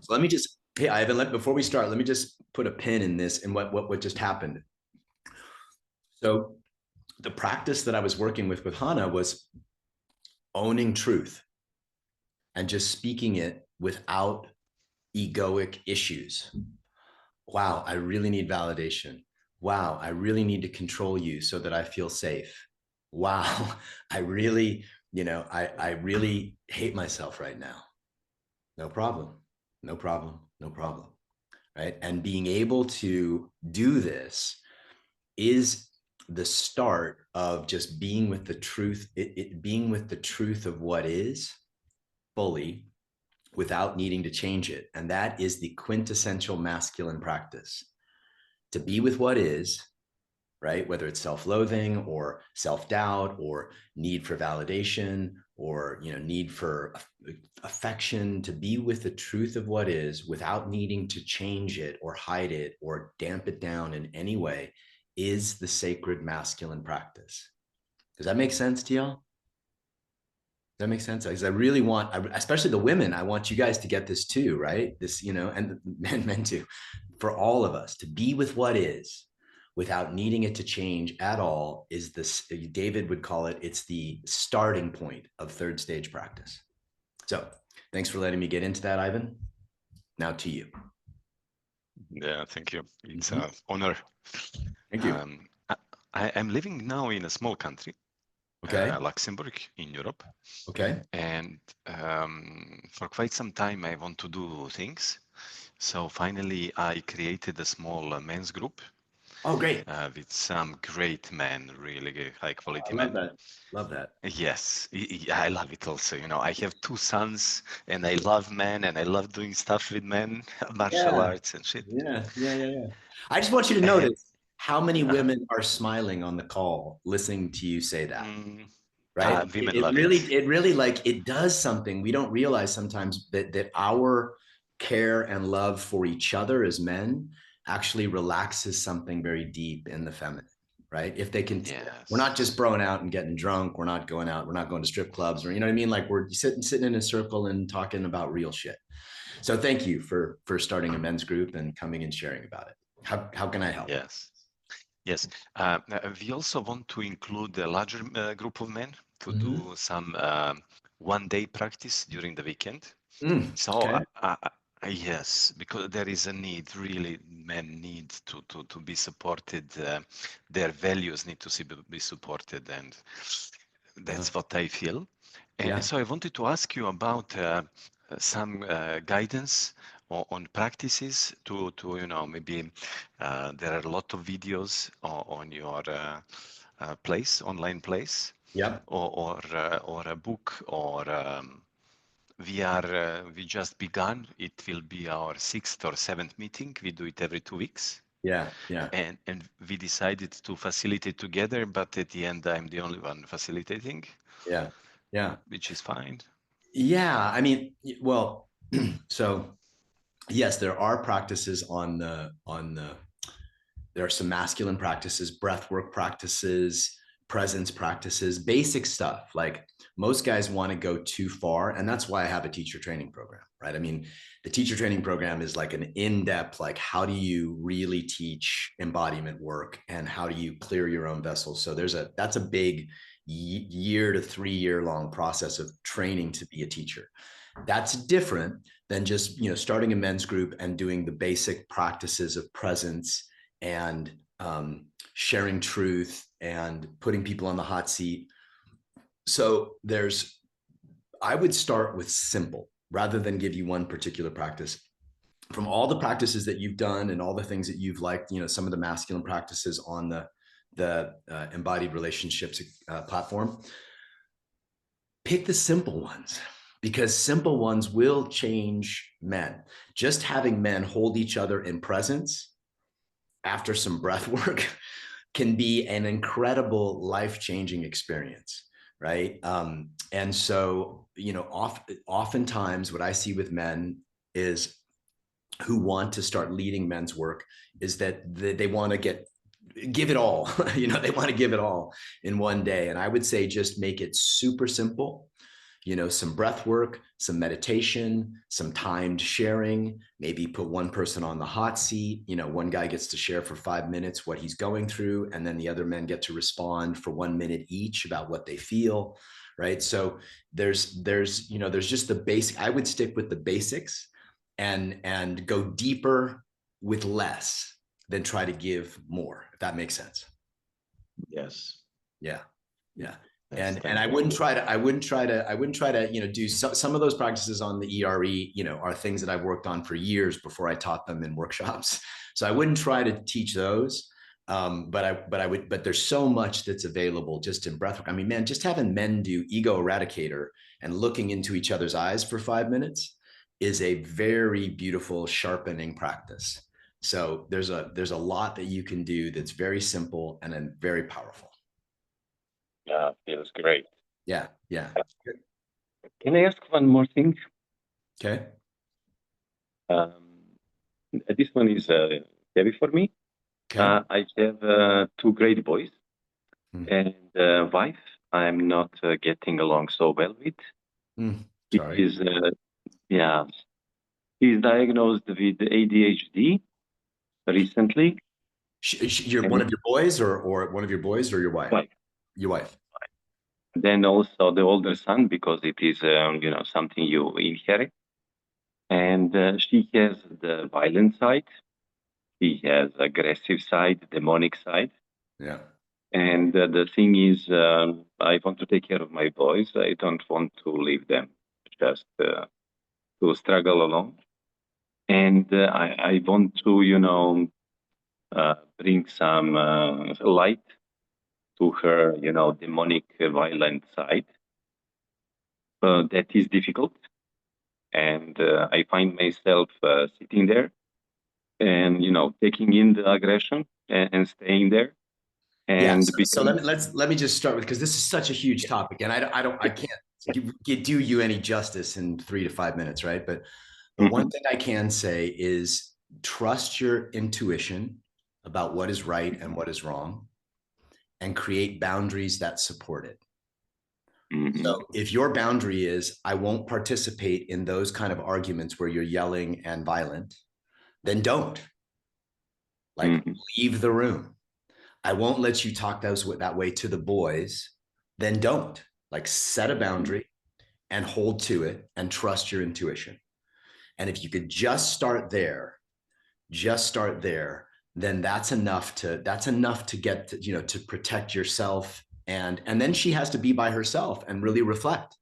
So let me just, hey, Ivan, before we start, let me just put a pin in this and what just happened. So the practice that I was working with Hannah was owning truth. and just speaking it without egoic issues. Wow, I really need validation. Wow, I really need to control you so that I feel safe. Wow, I really, I really hate myself right now. No problem, no problem, no problem, right? And being able to do this is the start of just being with the truth, being with the truth of what is fully without needing to change it. And that is the quintessential masculine practice. To be with what is, right? Whether it's self-loathing or self-doubt or need for validation or need for affection, to be with the truth of what is without needing to change it or hide it or damp it down in any way is the sacred masculine practice. Does that make sense to y'all? Does that make sense? Because I really want, especially the women, I want you guys to get this too, right? This, and men too, for all of us to be with what is without needing it to change at all is this, David would call it, it's the starting point of third stage practice. So thanks for letting me get into that, Ivan. Now to you. Yeah, thank you. It's an honor. Thank you. I'm living now in a small country, Luxembourg in Europe. Okay. And for quite some time, I want to do things. So finally, I created a small men's group. Oh, great. With some great men, really high quality I love men. that. Love that. Yes, I love it also. I have 2 sons and I love men and I love doing stuff with men, martial arts and shit. Yeah. I just want you to notice how many women are smiling on the call, listening to you say that. Right? Women It love really like it does something. We don't realize sometimes that our care and love for each other as men actually relaxes something very deep in the feminine, right? If they can, we're not just broing out and getting drunk. We're not going out. We're not going to strip clubs or, you know what I mean? Like we're sitting in a circle and talking about real shit. So thank you for starting a men's group and coming and sharing about it. How can I help? Yes. We also want to include a larger group of men to do some one-day practice during the weekend. Yes, because there is a need, really, men need to be supported. Their values need to be supported, and that's what I feel. And so I wanted to ask you about some guidance on practices to maybe there are a lot of videos on your online place, or a book, or we just begun. It will be our 6th or 7th meeting. We do it every 2 weeks. And we decided to facilitate together, but at the end I'm the only one facilitating. Which is fine. I mean, well, so yes, there are practices there are some masculine practices, breath work practices, presence practices, basic stuff. Like most guys want to go too far. And that's why I have a teacher training program, right? I mean, the teacher training program is like an in-depth, like how do you really teach embodiment work and how do you clear your own vessels? So that's a big year to 3 year long process of training to be a teacher. That's different than just, starting a men's group and doing the basic practices of presence and sharing truth and putting people on the hot seat. So I would start with simple rather than give you one particular practice. From all the practices that you've done and all the things that you've liked, some of the masculine practices on the embodied relationships platform, pick the simple ones, because simple ones will change men. Just having men hold each other in presence after some breath work can be an incredible life-changing experience, right? And so, oftentimes what I see with men is who want to start leading men's work is that they want to give it all, they want to give it all in one day. And I would say just make it super simple. Some breath work, some meditation, some timed sharing, maybe put one person on the hot seat. One guy gets to share for 5 minutes what he's going through, and then the other men get to respond for 1 minute each about what they feel, right? So there's just the basic. I would stick with the basics and go deeper with less than try to give more, if that makes sense. Yes. Yeah. Yeah. That's And I wouldn't try to do some of those practices on the ERE, are things that I've worked on for years before I taught them in workshops. So I wouldn't try to teach those. But there's so much that's available just in breathwork. I mean, man, just having men do ego eradicator and looking into each other's eyes for 5 minutes is a very beautiful sharpening practice. So there's a lot that you can do that's very simple and then very powerful. Yeah, feels great. Yeah. Can I ask one more thing? Okay. This one is heavy for me. Okay. I have 2 great boys, and wife I'm not getting along so well with. Sorry. He's diagnosed with ADHD recently. You're one of your boys, or one of your boys, or your wife? Wife. Your wife. Then also the older son, because it is something you inherit. And she has the violent side. He has aggressive side, demonic side. Yeah. And the thing is, I want to take care of my boys. I don't want to leave them just to struggle alone. And I want to, bring some light to her, demonic, violent side. That is difficult. And I find myself sitting there and, taking in the aggression and staying there. And so let me just start with, because this is such a huge topic, and I can't do you any justice in 3 to 5 minutes, right? But one thing I can say is trust your intuition about what is right and what is wrong, and create boundaries that support it. So if your boundary is, I won't participate in those kind of arguments where you're yelling and violent, then don't. Leave the room. I won't let you talk that way to the boys, then don't. Set a boundary and hold to it and trust your intuition. And if you could just start there, then that's enough to get to protect yourself. And then she has to be by herself and really reflect.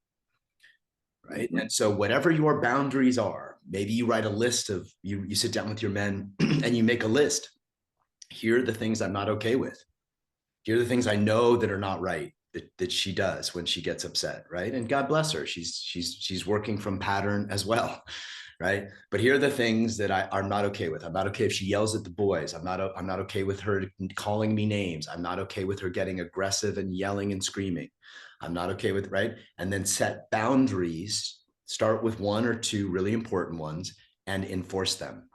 Right. And so whatever your boundaries are, maybe you write a list of, you sit down with your men and you make a list. Here are the things I'm not okay with. Here are the things I know that are not right that she does when she gets upset, right? And God bless her, she's working from pattern as well, right? But here are the things that I'm not okay with. I'm not okay if she yells at the boys. I'm not okay with her calling me names. I'm not okay with her getting aggressive and yelling and screaming. I'm not okay with, right? And then set boundaries. Start with 1 or 2 really important ones and enforce them.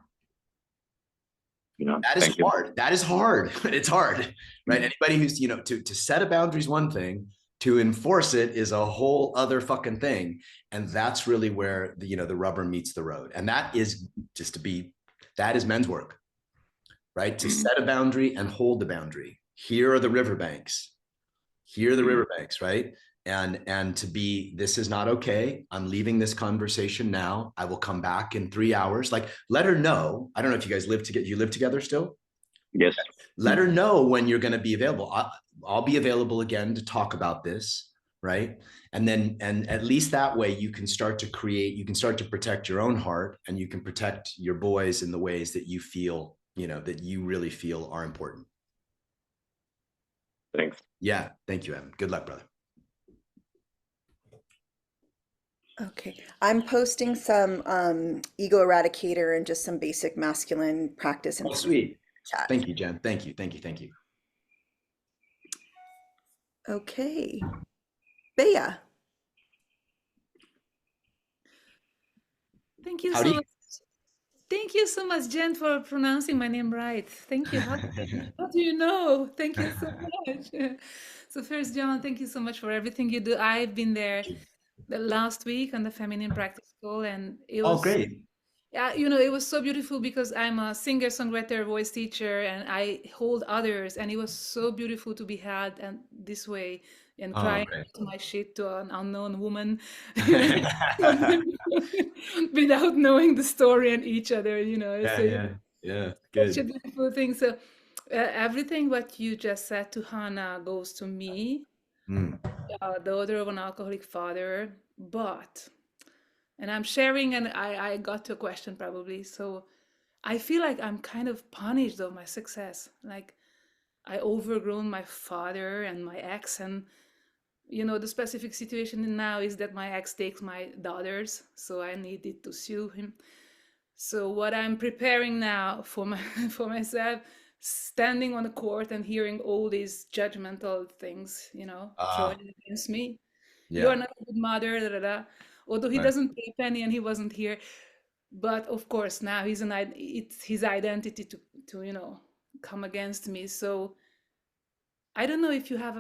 That is hard. That is hard. It's hard, right? Anybody who's, to set a boundary is one thing, to enforce it is a whole other fucking thing. And that's really where the rubber meets the road. And that is that is men's work, right? To set a boundary and hold the boundary. Here are the riverbanks. Here are the riverbanks, right? And to be, this is not okay. I'm leaving this conversation now. I will come back in 3 hours. Let her know. I don't know if you guys live together. You live together still? Yes. Let her know when you're going to be available. I'll be available again to talk about this, right? And at least that way you can start to protect your own heart, and you can protect your boys in the ways that you feel, that you really feel are important. Thanks. Yeah. Thank you, Evan. Good luck, brother. Okay, I'm posting some ego eradicator and just some basic masculine practice. Oh, sweet. Chat. Thank you, Jen. Thank you. Okay, Bea. Thank you so much. Thank you so much, Jen, for pronouncing my name right. Thank you. How do you know? Thank you so much. So first, John, thank you so much for everything you do. I've been there the last week on the feminine practice school, and it was great. Yeah, it was so beautiful because I'm a singer-songwriter, voice teacher, and I hold others, and it was so beautiful to be had and this way and Oh, crying great. to my shit to an unknown woman, without knowing the story and each other, Yeah. such a Good. beautiful thing. So everything what you just said to Hannah goes to me, Mm. daughter of an alcoholic father, and I'm sharing, and I got to a question probably. So I feel like I'm kind of punished of my success. Like I overgrown my father and my ex, and the specific situation now is that my ex takes my daughters, so I needed to sue him. So what I'm preparing now for for myself, standing on the court and hearing all these judgmental things, thrown against me. You're Yeah. not a good mother, da, da, da. Although he Right. doesn't pay a penny and he wasn't here, but of course now it's his identity to come against me. So I don't know if you have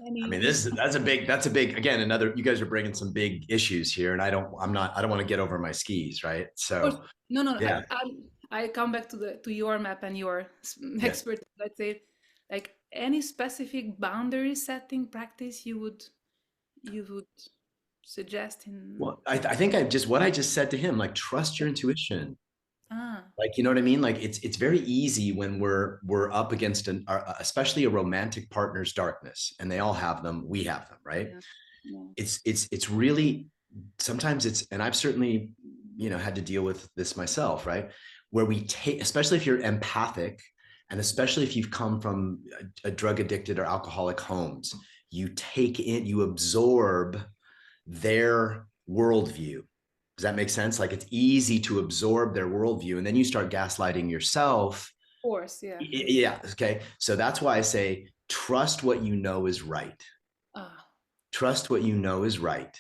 I mean, any. that's a big, again, you guys are bringing some big issues here, and I don't want to get over my skis, right? So, No. yeah. I come back to your map and your Yeah. expert. Let's say, like any specific boundary setting practice you would suggest in. Well, I think what I just said to him, like, trust your intuition. Ah, Like, you know what I mean? Like, it's very easy when we're up against especially a romantic partner's darkness, and they all have them. We have them, right? yeah. It's really, sometimes and I've certainly, had to deal with this myself, right? Where we take, especially if you're empathic, and especially if you've come from a drug addicted or alcoholic homes, you absorb their worldview. Does that make sense? Like, it's easy to absorb their worldview, and then you start gaslighting yourself. Of course, yeah. Yeah. Okay. So that's why I say trust what you know is right. Ah, Trust what you know is right.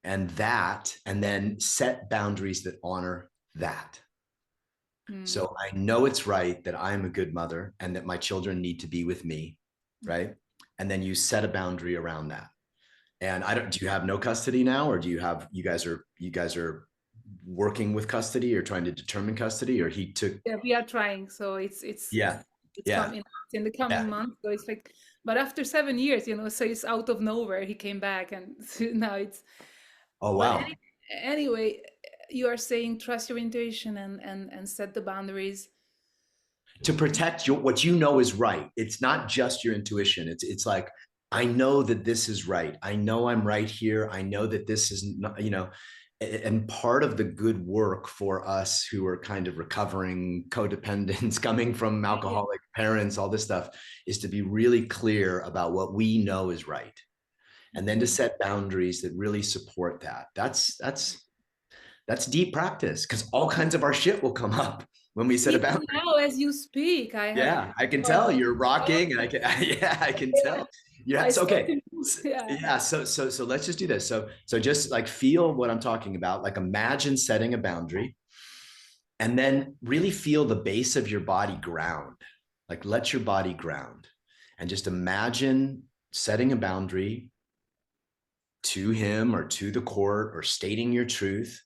And then set boundaries that honor that. So I know it's right that I'm a good mother and that my children need to be with me, right? And then you set a boundary around that. And do you have no custody now, or you guys are working with custody or trying to determine custody, or he took? yeah, we are trying. So it's Yeah. coming, it's in the coming month. So it's like, but after 7 years, so it's out of nowhere. He came back, and now it's. Oh, But wow. anyway, you are saying trust your intuition and set the boundaries. To protect what you know is right. It's not just your intuition. It's like, I know that this is right. I know I'm right here. I know that this is not, and part of the good work for us who are kind of recovering codependents coming from alcoholic parents, all this stuff, is to be really clear about what we know is right. And then to set boundaries that really support that. That's deep practice, because all kinds of our shit will come up when we set a Even boundary. now, as you speak, I have. Yeah, I can tell you're rocking, and I can tell. Yeah, it's okay. Yeah, so let's just do this. So just like feel what I'm talking about. Like, imagine setting a boundary, and then really feel the base of your body ground. Like, let your body ground, and just imagine setting a boundary to him or to the court, or stating your truth,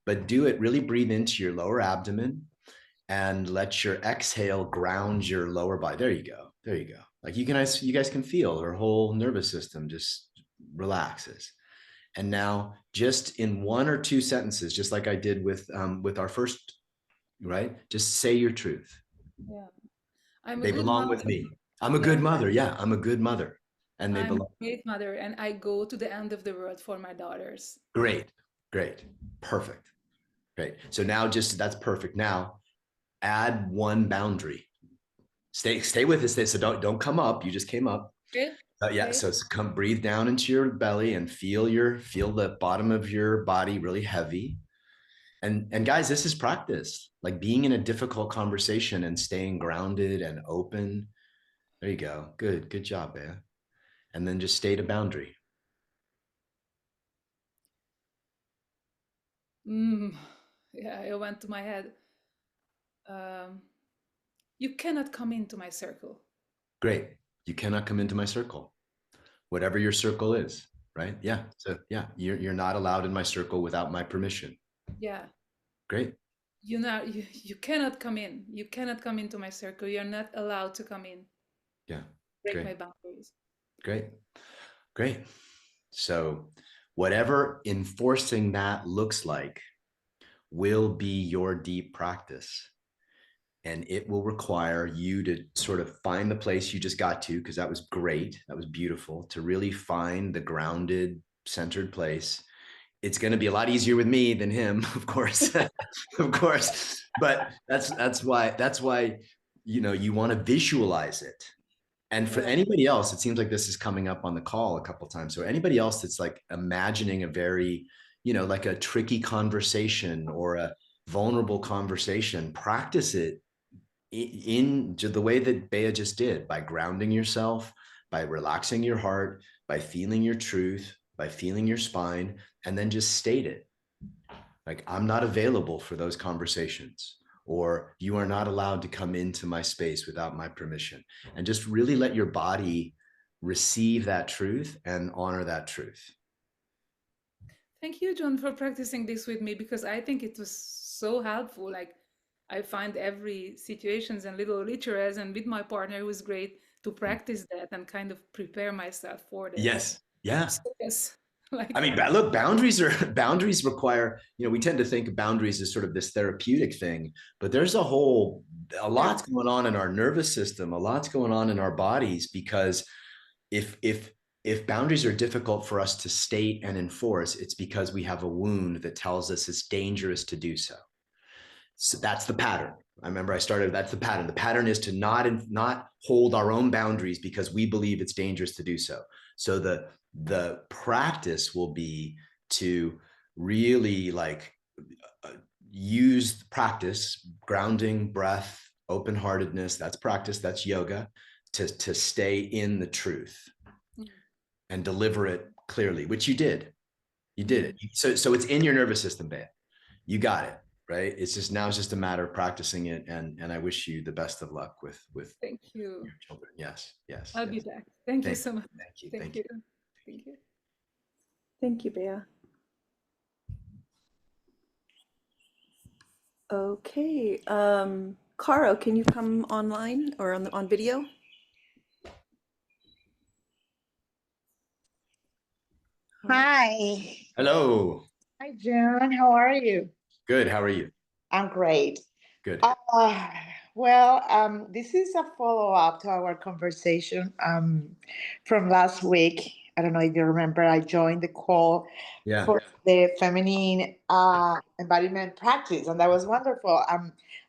but do it, really breathe into your lower abdomen and let your exhale ground your lower body. There you go. There you go. Like, you guys can feel her whole nervous system just relaxes. And now, just in 1 or 2 sentences, just like I did with our first, right? Just say your truth. Yeah, I'm a They good belong mother. with me. I'm a good mother. Yeah, I'm a good mother. And they I'm belong. a great mother, and I go to the end of the world for my daughters. Great. Perfect. Great. So now, that's perfect. Now add one boundary. Stay with us. So don't come up. You just came up. Okay. Yeah. Okay. So come, breathe down into your belly and feel the bottom of your body really heavy. And guys, this is practice, like being in a difficult conversation and staying grounded and open. There you go. Good job, man. And then just state a boundary. Yeah, it went to my head. You cannot come into my circle. Great. You cannot come into my circle, whatever your circle is, right? Yeah. So yeah, you're not allowed in my circle without my permission. Yeah. Great. You cannot come in. You cannot come into my circle. You're not allowed to come in. Yeah. Break Great. my boundaries. Great. Great. So whatever enforcing that looks like will be your deep practice. And it will require you to sort of find the place you just got to, because that was great. That was beautiful, to really find the grounded, centered place. It's going to be a lot easier with me than him, of course, of course. But that's why, you know, you want to visualize it. And for anybody else, it seems like this is coming up on the call a couple of times. So anybody else that's like imagining a very, you know, like a tricky conversation or a vulnerable conversation, practice it in the way that Bea just did, by grounding yourself, by relaxing your heart, by feeling your truth, by feeling your spine, and then just state it. Like, I'm not available for those conversations, or you are not allowed to come into my space without my permission. And just really let your body receive that truth and honor that truth. Thank you, John, for practicing this with me, because I think it was so helpful. Like, I find every situations and little rituals, and with my partner, it was great to practice that and kind of prepare myself for that. Yes. Yeah. So, yes. Like, I mean, look, boundaries require, you know, we tend to think of boundaries as sort of this therapeutic thing, but there's a lot's going on in our nervous system, a lot's going on in our bodies, because if boundaries are difficult for us to state and enforce, it's because we have a wound that tells us it's dangerous to do so. So that's the pattern. I remember that's the pattern. The pattern is to not hold our own boundaries because we believe it's dangerous to do so. So the practice will be to really like use practice, grounding, breath, open-heartedness. That's practice. That's yoga, to stay in the truth and deliver it clearly, which you did. You did it. So it's in your nervous system, Bea. You got it. Right. It's just a matter of practicing it. And I wish you the best of luck with thank you. Your children. Yes. Yes. I'll be back. Thank you so much. Thank you. Thank you. Thank you. Thank you, Bea. Okay. Caro, can you come online or on video? Hi. Hello. Hi, John. How are you? Good. How are you? I'm great. Good. Well, this is a follow-up to our conversation from last week. I don't know if you remember, I joined the call for the feminine embodiment practice, and that was wonderful.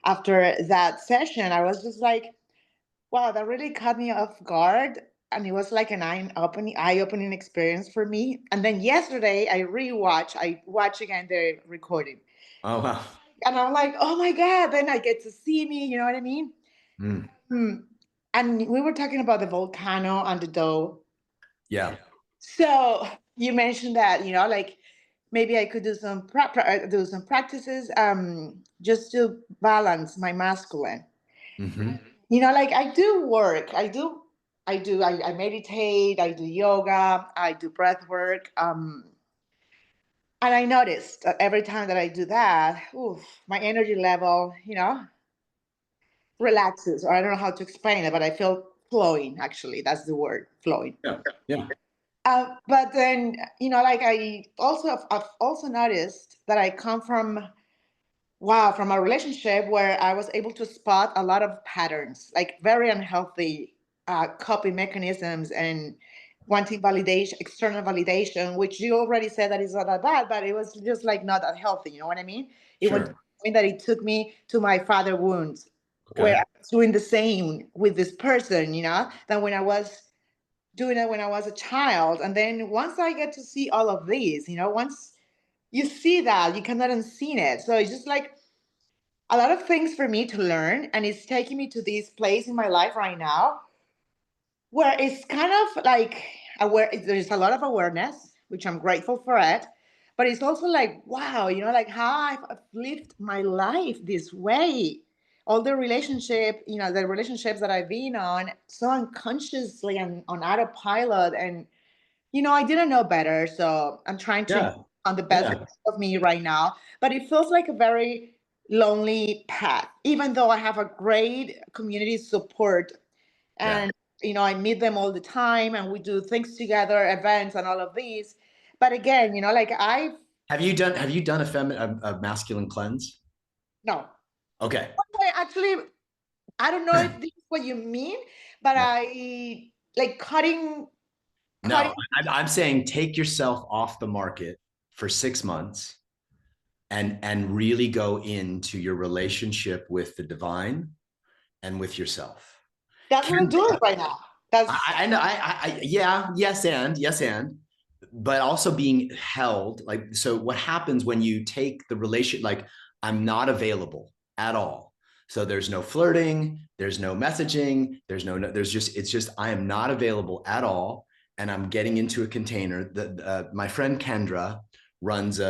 After that session, I was just like, wow, that really caught me off guard. And it was like an eye-opening experience for me. And then yesterday, I watched again the recording. Oh, wow. And I'm like, oh my God, then I get to see me, you know what I mean? And we were talking about the volcano and the dough. Yeah. So you mentioned that, you know, like maybe I could do some practices just to balance my masculine. Mm-hmm. You know, like I do work. I meditate, I do yoga, I do breath work. And I noticed that every time that I do that, my energy level, you know, relaxes. Or I don't know how to explain it, but I feel flowing, actually. That's the word, flowing. Yeah. Yeah. But then, you know, like I've also noticed that I come from a relationship where I was able to spot a lot of patterns, like very unhealthy coping mechanisms and wanting validation, external validation, which you already said that is not that bad, but it was just like not that healthy. You know what I mean? It went to the point that it took me to my father wounds, where I was doing the same with this person, you know, than when I was doing it when I was a child. And then once I get to see all of these, you know, once you see that, you cannot unseen it. So it's just like a lot of things for me to learn, and it's taking me to this place in my life right now where it's kind of like there's a lot of awareness, which I'm grateful for it, but it's also like, wow, you know, like how I've lived my life this way, all the relationships that I've been on so unconsciously and on autopilot, and you know, I didn't know better, so I'm trying to on the best of me right now, but it feels like a very lonely path, even though I have a great community support and I meet them all the time and we do things together, events and all of these. But again, like Have you done a masculine cleanse? no. Okay. Actually, I don't know if this is what you mean, but Yeah. I like cutting. No, I'm saying take yourself off the market for 6 months and really go into your relationship with the divine and with yourself. That's what I'm doing right now. I know. Yeah. Yes, and, but also being held. Like, so what happens when you take the relation? Like, I'm not available at all. So there's no flirting. There's no messaging. It's just I am not available at all, and I'm getting into a container. My friend Kendra runs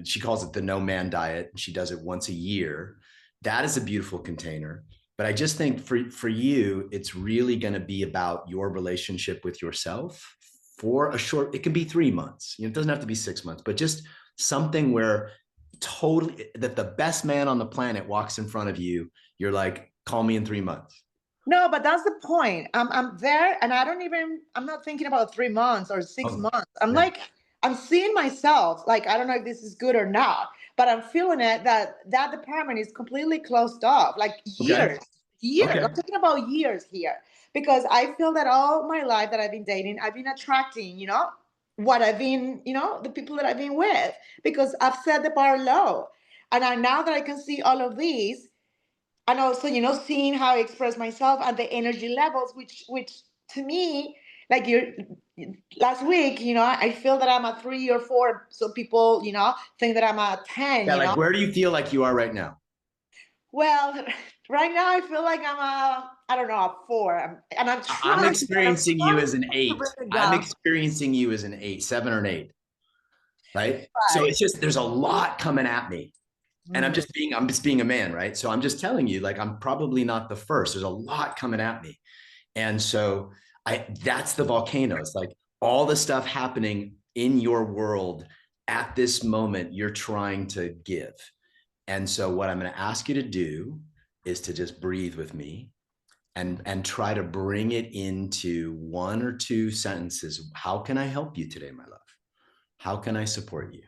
she calls it the No Man Diet. She does it once a year. That is a beautiful container. But I just think for you, it's really going to be about your relationship with yourself for a short, it can be 3 months. It doesn't have to be 6 months, but just something where totally that the best man on the planet walks in front of you. You're like, call me in 3 months. No, but that's the point. I'm there and I'm not thinking about 3 months or 6 months. I'm seeing myself, like, I don't know if this is good or not, but I'm feeling it that department is completely closed off, like years. Okay. I'm talking about years here because I feel that all my life that I've been dating, I've been attracting, what I've been, the people that I've been with because I've set the bar low. And now that I can see all of these, and also, seeing how I express myself and the energy levels, which to me, like last week, I feel that I'm a 3 or 4. So people, think that I'm a 10. Yeah, like where do you feel like you are right now? Well, right now I feel like I don't know, a 4. I'm experiencing you as an 8. I'm I'm experiencing you as an 8, 7 or an 8. Right? So it's just, there's a lot coming at me. And I'm just being a man, right? So I'm just telling you, like, I'm probably not the first. There's a lot coming at me. And so that's the volcano. It's like all the stuff happening in your world at this moment, you're trying to give. And so what I'm going to ask you to do is to just breathe with me and try to bring it into 1 or 2 sentences. How can I help you today, my love? How can I support you?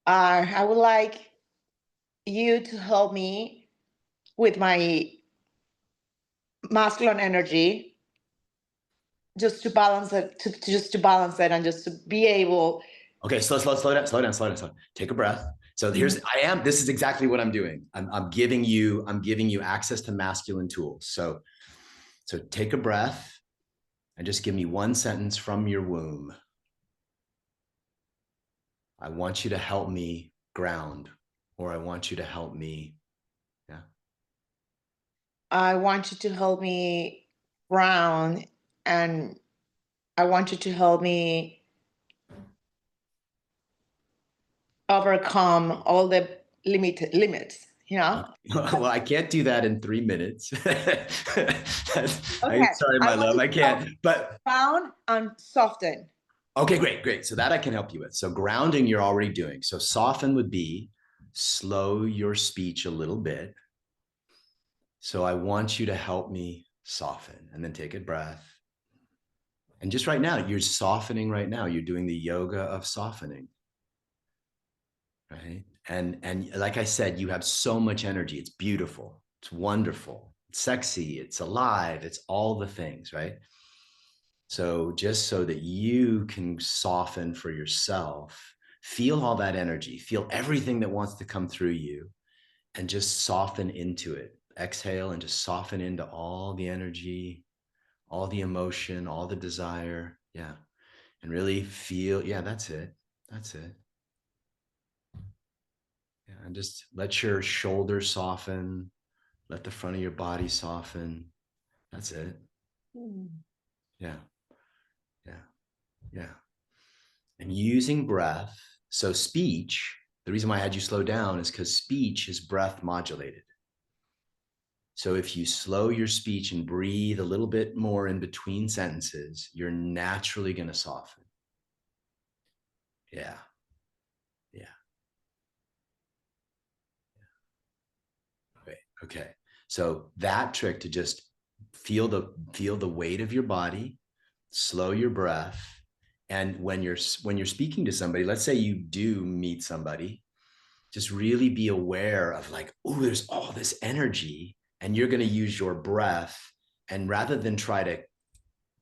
I would like you to help me with my masculine energy, just to balance it, to balance it, and just to be able. Okay, slow down. Take a breath. So this is exactly what I'm doing. I'm giving you access to masculine tools. So take a breath and just give me 1 sentence from your womb. I want you to help me ground, or I want you to help me. Yeah. I want you to help me ground, and I want you to help me overcome all the limits. Well, I can't do that in 3 minutes. Okay. Sorry, my love, I can't. But ground and soften. Okay, great. So that I can help you with. So grounding, you're already doing. So soften would be slow your speech a little bit. So I want you to help me soften, and then take a breath. And just right now, you're softening right now. You're doing the yoga of softening. Right? And like I said, you have so much energy. It's beautiful. It's wonderful. It's sexy. It's alive. It's all the things, right? So just so that you can soften for yourself, feel all that energy, feel everything that wants to come through you, and just soften into it. Exhale and just soften into all the energy, all the emotion, all the desire. Yeah. And really feel, yeah, that's it. Yeah, and just let your shoulders soften. Let the front of your body soften. That's it. Yeah. And using breath. So speech, the reason why I had you slow down is because speech is breath modulated. So if you slow your speech and breathe a little bit more in between sentences, you're naturally going to soften. Yeah. Okay. So that trick to just feel the weight of your body, slow your breath. And when you're speaking to somebody, let's say you do meet somebody, just really be aware of like, oh, there's all this energy, and you're going to use your breath. And rather than try to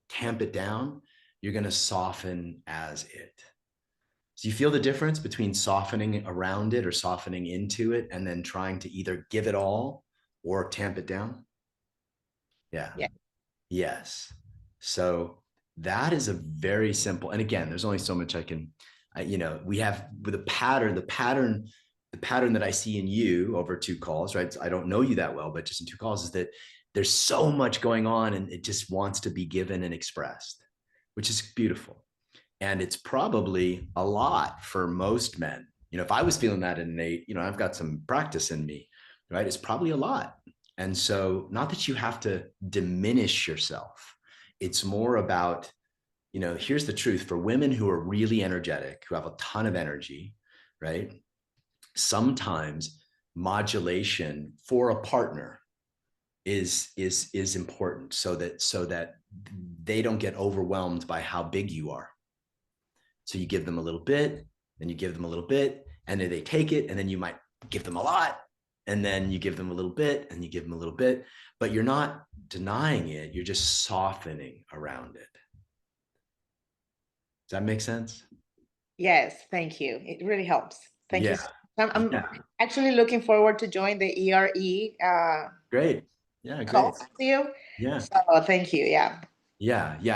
tamp it down, you're going to soften as it. So you feel the difference between softening around it or softening into it, and then trying to either give it all or tamp it down? Yeah. Yeah. Yes. So that is a very simple, and again, there's only so much I can, we have with the pattern that I see in you over 2 calls, right? I don't know you that well, but just in 2 calls, is that there's so much going on and it just wants to be given and expressed, which is beautiful. And it's probably a lot for most men. If I was feeling that innate, I've got some practice in me, right? It's probably a lot. And so not that you have to diminish yourself. It's more about, here's the truth for women who are really energetic, who have a ton of energy, right? Sometimes modulation for a partner is important so that they don't get overwhelmed by how big you are. So you give them a little bit, then you give them a little bit, and then they take it, and then you might give them a lot, and then you give them a little bit, and you give them a little bit, but you're not denying it. You're just softening around it. Does that make sense? Yes, thank you. It really helps. Thank you. I'm Yeah. actually looking forward to join the ERE. Great. Yeah, great. Calls with you. Yeah. So thank you. Yeah. Yeah.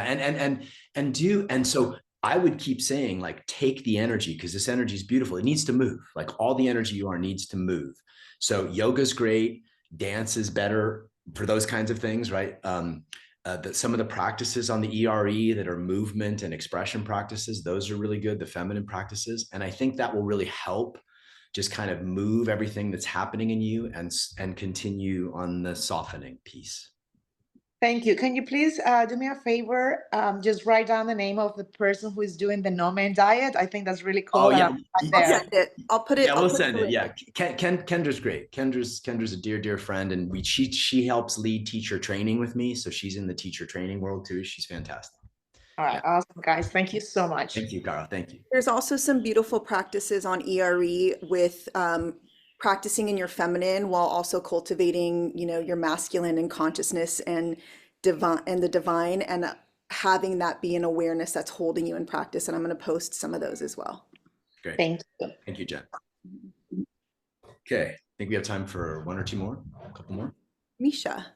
And so I would keep saying, like, take the energy, because this energy is beautiful. It needs to move. Like, all the energy you are needs to move. So yoga's great. Dance is better for those kinds of things, right? Some of the practices on the ERE that are movement and expression practices, those are really good, the feminine practices. And I think that will really help just kind of move everything that's happening in you and continue on the softening piece. Thank you. Can you please do me a favor? Just write down the name of the person who is doing the no man diet. I think that's really cool. Oh, yeah. I'll send it. I'll put it. Yeah, we'll send it. Link. Yeah, Kendra's great. Kendra's a dear friend, and she helps lead teacher training with me. So she's in the teacher training world too. She's fantastic. All right, awesome, guys. Thank you so much. Thank you, Cara. Thank you. There's also some beautiful practices on ERE with practicing in your feminine while also cultivating, your masculine and consciousness and the divine, and having that be an awareness that's holding you in practice. And I'm going to post some of those as well. Great. Thank you. Thank you, Jen. Okay, I think we have time for 1 or 2 more, a couple more. Misha.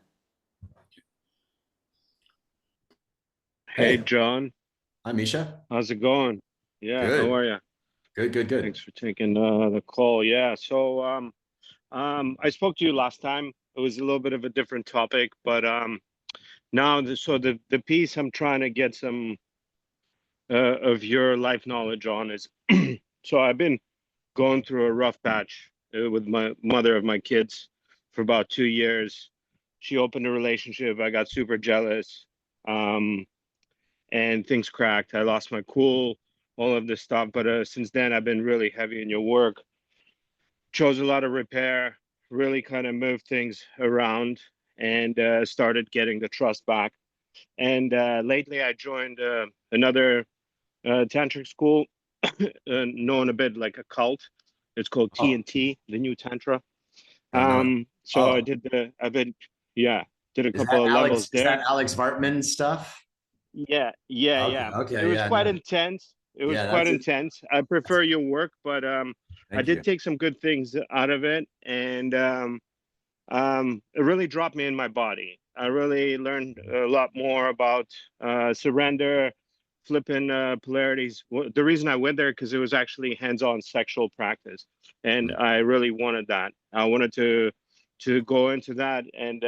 Hey, John. Hi, Misha. How's it going? Yeah, Good. How are you? Good. Thanks for taking the call. Yeah, so I spoke to you last time. It was a little bit of a different topic, but now the piece I'm trying to get some of your life knowledge on is so I've been going through a rough patch with my mother of my kids for about 2 years. She opened a relationship. I got super jealous. And things cracked. I lost my cool, all of this stuff. But since then, I've been really heavy in your work. Chose a lot of repair, really kind of moved things around, and started getting the trust back. And lately, I joined another tantric school, known a bit like a cult. It's called TNT, the New Tantra. So I did did a couple of levels there. Is that Alex Vartman stuff? Yeah. Okay. It was quite intense. It was quite intense. I prefer your work, but I did take some good things out of it, and it really dropped me in my body. I really learned a lot more about surrender, flipping polarities. The reason I went there because it was actually hands-on sexual practice, and I really wanted that. I wanted to go into that, and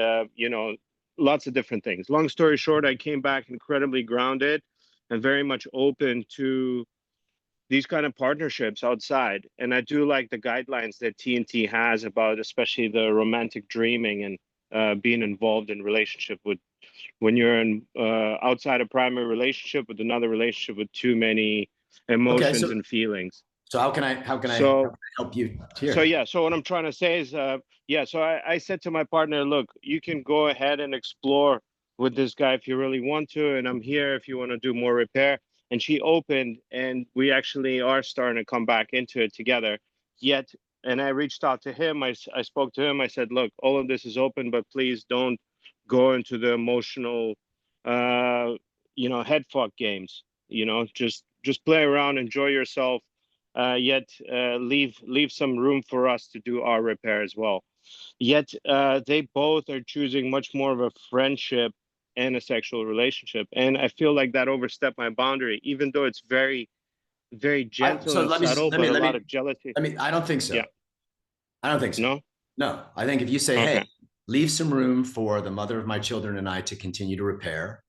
lots of different things. Long story short, I came back incredibly grounded and very much open to these kind of partnerships outside. And I do like the guidelines that TNT has about, especially the romantic dreaming and being involved in relationship with, when you're in outside a primary relationship with another relationship with too many emotions and feelings. So how can I help you here? So what I'm trying to say is, so I said to my partner, look, you can go ahead and explore with this guy if you really want to, and I'm here if you want to do more repair. And she opened, and we actually are starting to come back into it together. Yet, and I reached out to him. I spoke to him. I said, look, all of this is open, but please don't go into the emotional, head fuck games. Just play around, enjoy yourself, yet leave some room for us to do our repair as well. Yet they both are choosing much more of a friendship and a sexual relationship, and I feel like that overstepped my boundary, even though it's very, very gentle and subtle, but a lot of jealousy. I don't think so. Yeah. I don't think so. No. I think if you say, Okay. hey, leave some room for the mother of my children and I to continue to repair,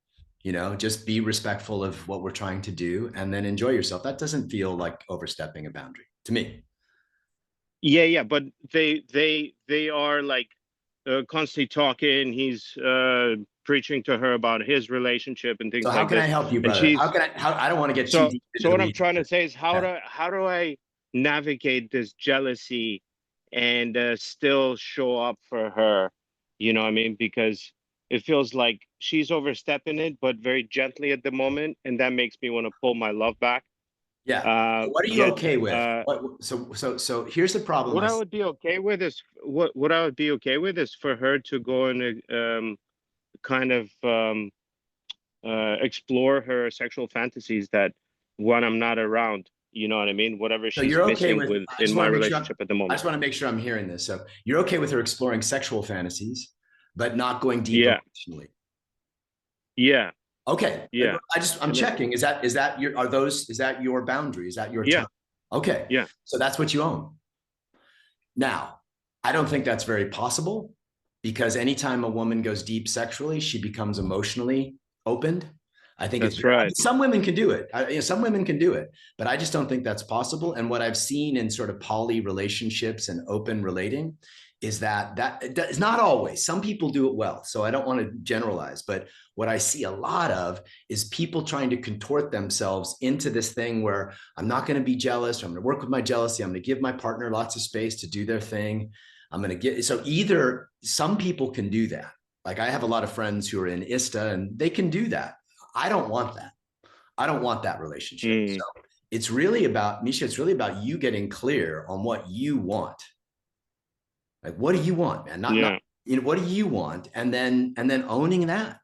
just be respectful of what we're trying to do, and then enjoy yourself. That doesn't feel like overstepping a boundary to me. Yeah, but they are like constantly talking. He's preaching to her about his relationship and things like that. So how can I help you, brother? I don't want to get too deep into So what I'm trying to say is how do I navigate this jealousy and still show up for her? You know what I mean? Because it feels like she's overstepping it, but very gently at the moment, and that makes me want to pull my love back. Yeah. What are you okay with? So here's the problem. What I would be okay with is what I would be okay with is for her to go and explore her sexual fantasies that when I'm not around. You know what I mean? Whatever she's missing in my relationship at the moment. I just want to make sure I'm hearing this. So you're okay with her exploring sexual fantasies, but not going deep emotionally. Yeah. Okay. Yeah. I'm checking. Is that your boundary? Is that your time? Okay. Yeah. So that's what you own. Now, I don't think that's very possible, because anytime a woman goes deep sexually, she becomes emotionally opened. I think that's right. Some women can do it. Some women can do it, but I just don't think that's possible. And what I've seen in sort of poly relationships and open relating is that is not always. Some people do it well, so I don't want to generalize. But what I see a lot of is people trying to contort themselves into this thing where I'm not going to be jealous, or I'm going to work with my jealousy. I'm going to give my partner lots of space to do their thing. Either some people can do that. Like I have a lot of friends who are in ISTA and they can do that. I don't want that. I don't want that relationship. So it's really about, Misha, it's really about you getting clear on what you want. Like, what do you want, man? What do you want? And then owning that,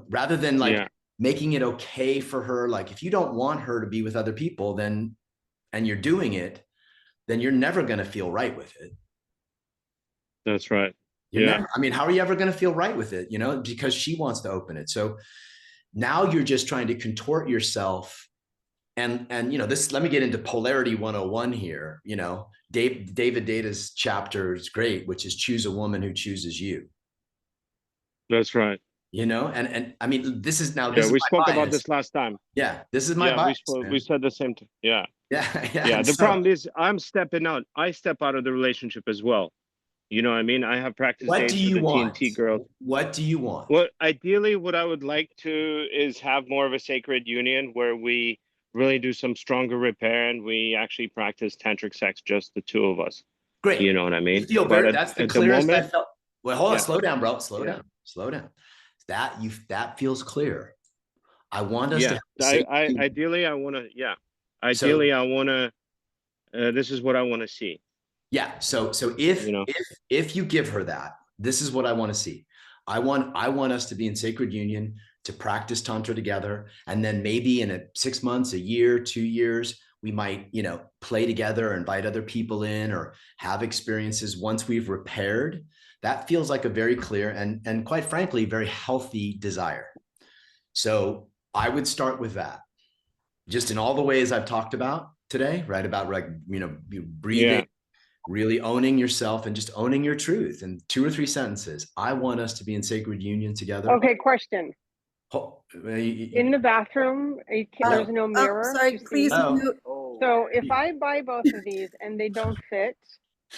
rather than making it okay for her. Like if you don't want her to be with other people, and you're doing it, then you're never going to feel right with it. That's right. How are you ever going to feel right with it? Because she wants to open it. So now you're just trying to contort yourself. And let me get into polarity 101 here. David Data's chapter is great, which is choose a woman who chooses you. That's right. And I mean, this is now, we spoke about this last time. Yeah. This is my bias. We said the same thing. Yeah. Yeah. The problem is I'm stepping out. I step out of the relationship as well. You know what I mean? I have practice dates with the TNT girls. What do you want? Well, ideally, what I would like to is have more of a sacred union where we really do some stronger repair and we actually practice tantric sex, just the two of us. Great. You know what I mean? That's the clearest I felt. Well, hold on. Slow down, bro. Slow down. That feels clear. I want us to. Ideally, I want to. Ideally, I want to. This is what I want to see. Yeah. So if you give her that, this is what I want to see. I want us to be in sacred union, to practice tantra together, and then maybe in 6 months, a year, 2 years, we might play together, invite other people in, or have experiences once we've repaired. That feels like a very clear and quite frankly very healthy desire. So I would start with that, just in all the ways I've talked about today, right? About breathing. Really owning yourself and just owning your truth in 2 or 3 sentences. I want us to be in sacred union together. Okay, question. In the bathroom, there's no mirror. Sorry, please. So if I buy both of these and they don't fit,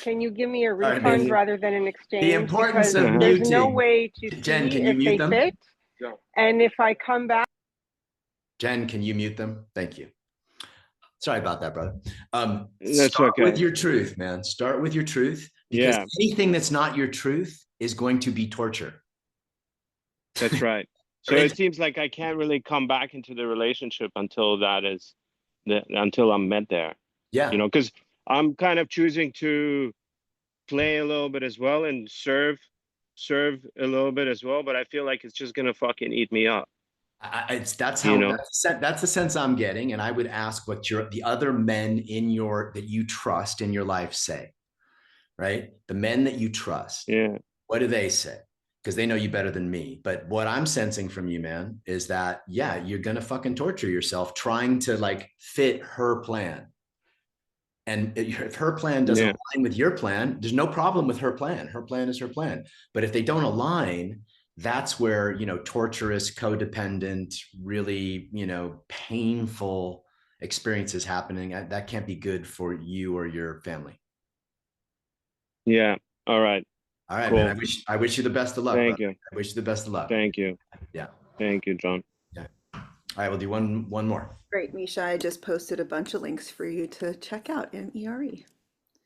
can you give me a refund rather than an exchange? The importance of there's muting. No way to Jen, see can you if mute they them? fit. No. And if I come back. Jen, can you mute them? Thank you. Sorry about that, brother. That's start okay. with your truth, man. Start with your truth, because anything that's not your truth is going to be torture. That's right. So it seems like I can't really come back into the relationship until until I'm met there. Yeah. You know, because I'm kind of choosing to play a little bit as well and serve a little bit as well, but I feel like it's just gonna fucking eat me up. That's the sense I'm getting. And I would ask what the other men that you trust in your life say, right? The men that you trust. Yeah. What do they say? Because they know you better than me. But what I'm sensing from you, man, is that, yeah, you're going to fucking torture yourself trying to like fit her plan. And if her plan doesn't align with your plan, there's no problem with her plan. Her plan is her plan. But if they don't align, that's where, you know, torturous, codependent, really, you know, painful experiences happening. That can't be good for you or your family. Yeah. All right. All right, cool. Man. I wish you the best of luck. Thank brother. you. I wish you the best of luck. Thank you. Yeah. Thank you, John. Yeah. All right, we'll do one more. Great, Misha. I just posted a bunch of links for you to check out in ERE.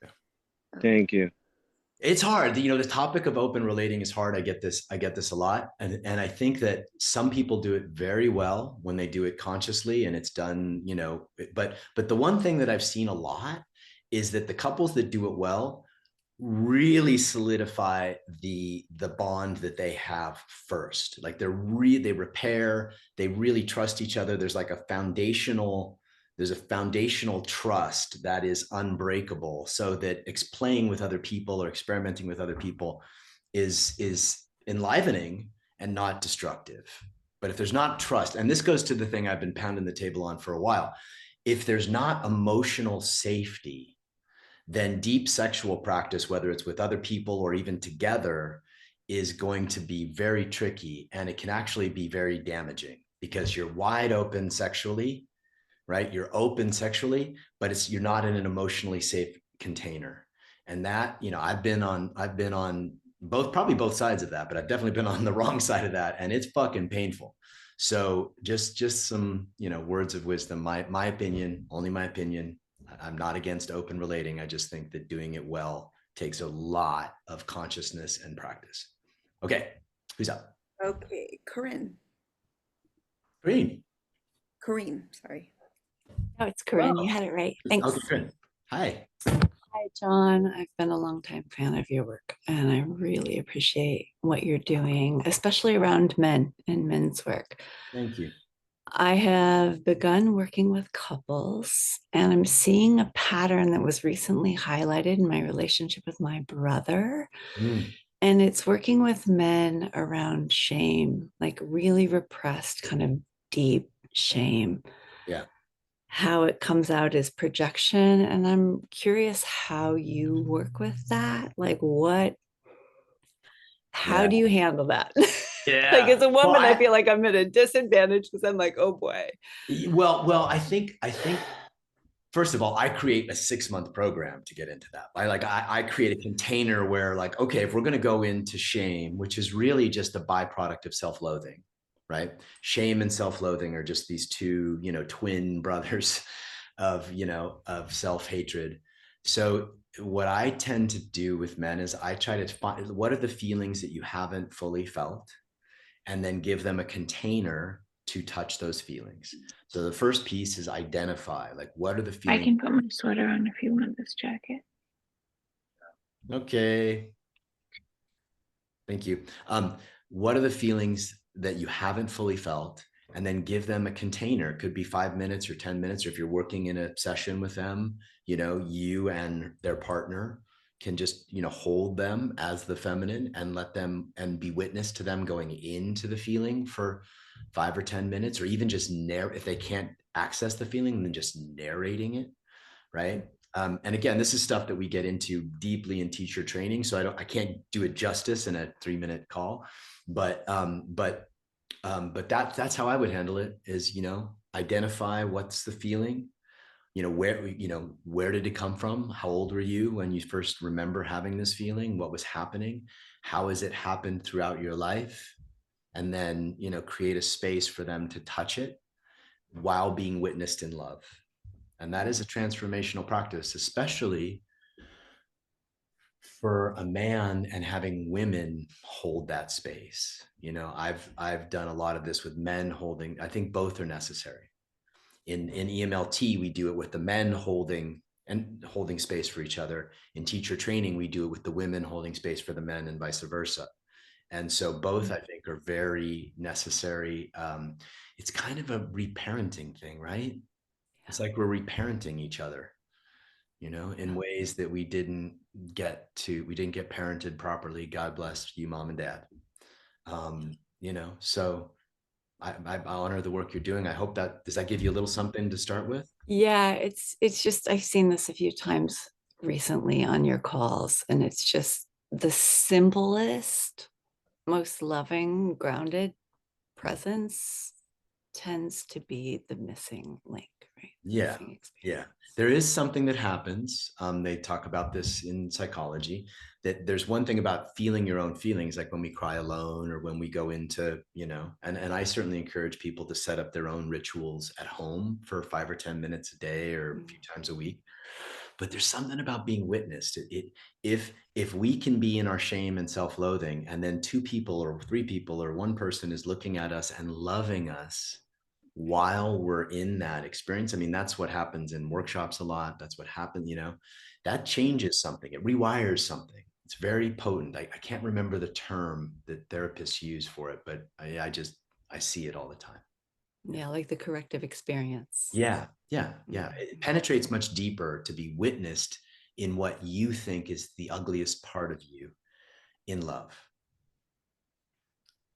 Yeah. Thank you. It's hard. You know, the topic of open relating is hard. I get this a lot. And I think that some people do it very well when they do it consciously and it's done, you know, but the one thing that I've seen a lot is that the couples that do it well really solidify the bond that they have first. Like they repair, they really trust each other. There's a foundational trust that is unbreakable, so that playing with other people or experimenting with other people is enlivening and not destructive. But if there's not trust, and this goes to the thing I've been pounding the table on for a while, if there's not emotional safety, then deep sexual practice, whether it's with other people or even together, is going to be very tricky. And it can actually be very damaging because you're wide open sexually, right? You're open sexually, but you're not in an emotionally safe container. And that, you know, I've been on probably both sides of that, but I've definitely been on the wrong side of that. And it's fucking painful. So just some, you know, words of wisdom, my opinion, only my opinion. I'm not against open relating. I just think that doing it well takes a lot of consciousness and practice. Okay, who's up? Okay, Corinne. Corinne, sorry. Oh, it's Corinne. You had it right. Thanks. Okay, Corinne. Hi. Hi, John. I've been a longtime fan of your work, and I really appreciate what you're doing, especially around men and men's work. Thank you. I have begun working with couples, and I'm seeing a pattern that was recently highlighted in my relationship with my brother. And it's working with men around shame, like really repressed, kind of deep shame. Yeah. How it comes out as projection. And I'm curious how you work with that. Like how do you handle that? Yeah. Like as a woman, I feel like I'm at a disadvantage because I'm like, oh boy. Well, I think first of all, I create a 6-month program to get into that. I create a container where like, okay, if we're going to go into shame, which is really just a byproduct of self-loathing, right? Shame and self-loathing are just these two, you know, twin brothers of self-hatred. So what I tend to do with men is I try to find what are the feelings that you haven't fully felt, and then give them a container to touch those feelings. So the first piece is identify, like, what are the feelings? I can put my sweater on if you want this jacket. Okay. Thank you. What are the feelings that you haven't fully felt? And then give them a container. It could be 5 minutes or 10 minutes, or if you're working in a session with them, you know, you and their partner can just, you know, hold them as the feminine and let them and be witness to them going into the feeling for 5 or 10 minutes, or even just if they can't access the feeling, then just narrating it, right? And again, this is stuff that we get into deeply in teacher training, so I can't do it justice in a 3-minute call, but that's how I would handle it. Is, you know, identify what's the feeling. You know, where did it come from? How old were you when you first remember having this feeling? What was happening? How has it happened throughout your life? And then, you know, create a space for them to touch it while being witnessed in love. And that is a transformational practice, especially for a man and having women hold that space. You know, I've done a lot of this with men holding. I think both are necessary. In EMLT, we do it with the men holding space for each other. In teacher training, we do it with the women holding space for the men and vice versa. And so both, I think, are very necessary. It's kind of a reparenting thing, right? It's like we're reparenting each other, you know, in ways that we didn't get parented properly. God bless you, mom and dad. You know, so I honor the work you're doing. I hope does that give you a little something to start with? Yeah, it's just, I've seen this a few times recently on your calls, and it's just the simplest, most loving, grounded presence tends to be the missing link, right? Yeah. Yeah. There is something that happens. They talk about this in psychology, that there's one thing about feeling your own feelings, like when we cry alone or when we go into, you know, and I certainly encourage people to set up their own rituals at home for 5 or 10 minutes a day or a few times a week. But there's something about being witnessed. If we can be in our shame and self-loathing, and then 2 people or 3 people or 1 person is looking at us and loving us while we're in that experience. I mean, that's what happens in workshops a lot. That's what happened, you know, that changes something. It rewires something. It's very potent. I can't remember the term that therapists use for it, but I see it all the time. Yeah, like the corrective experience. Yeah. It penetrates much deeper to be witnessed in what you think is the ugliest part of you in love.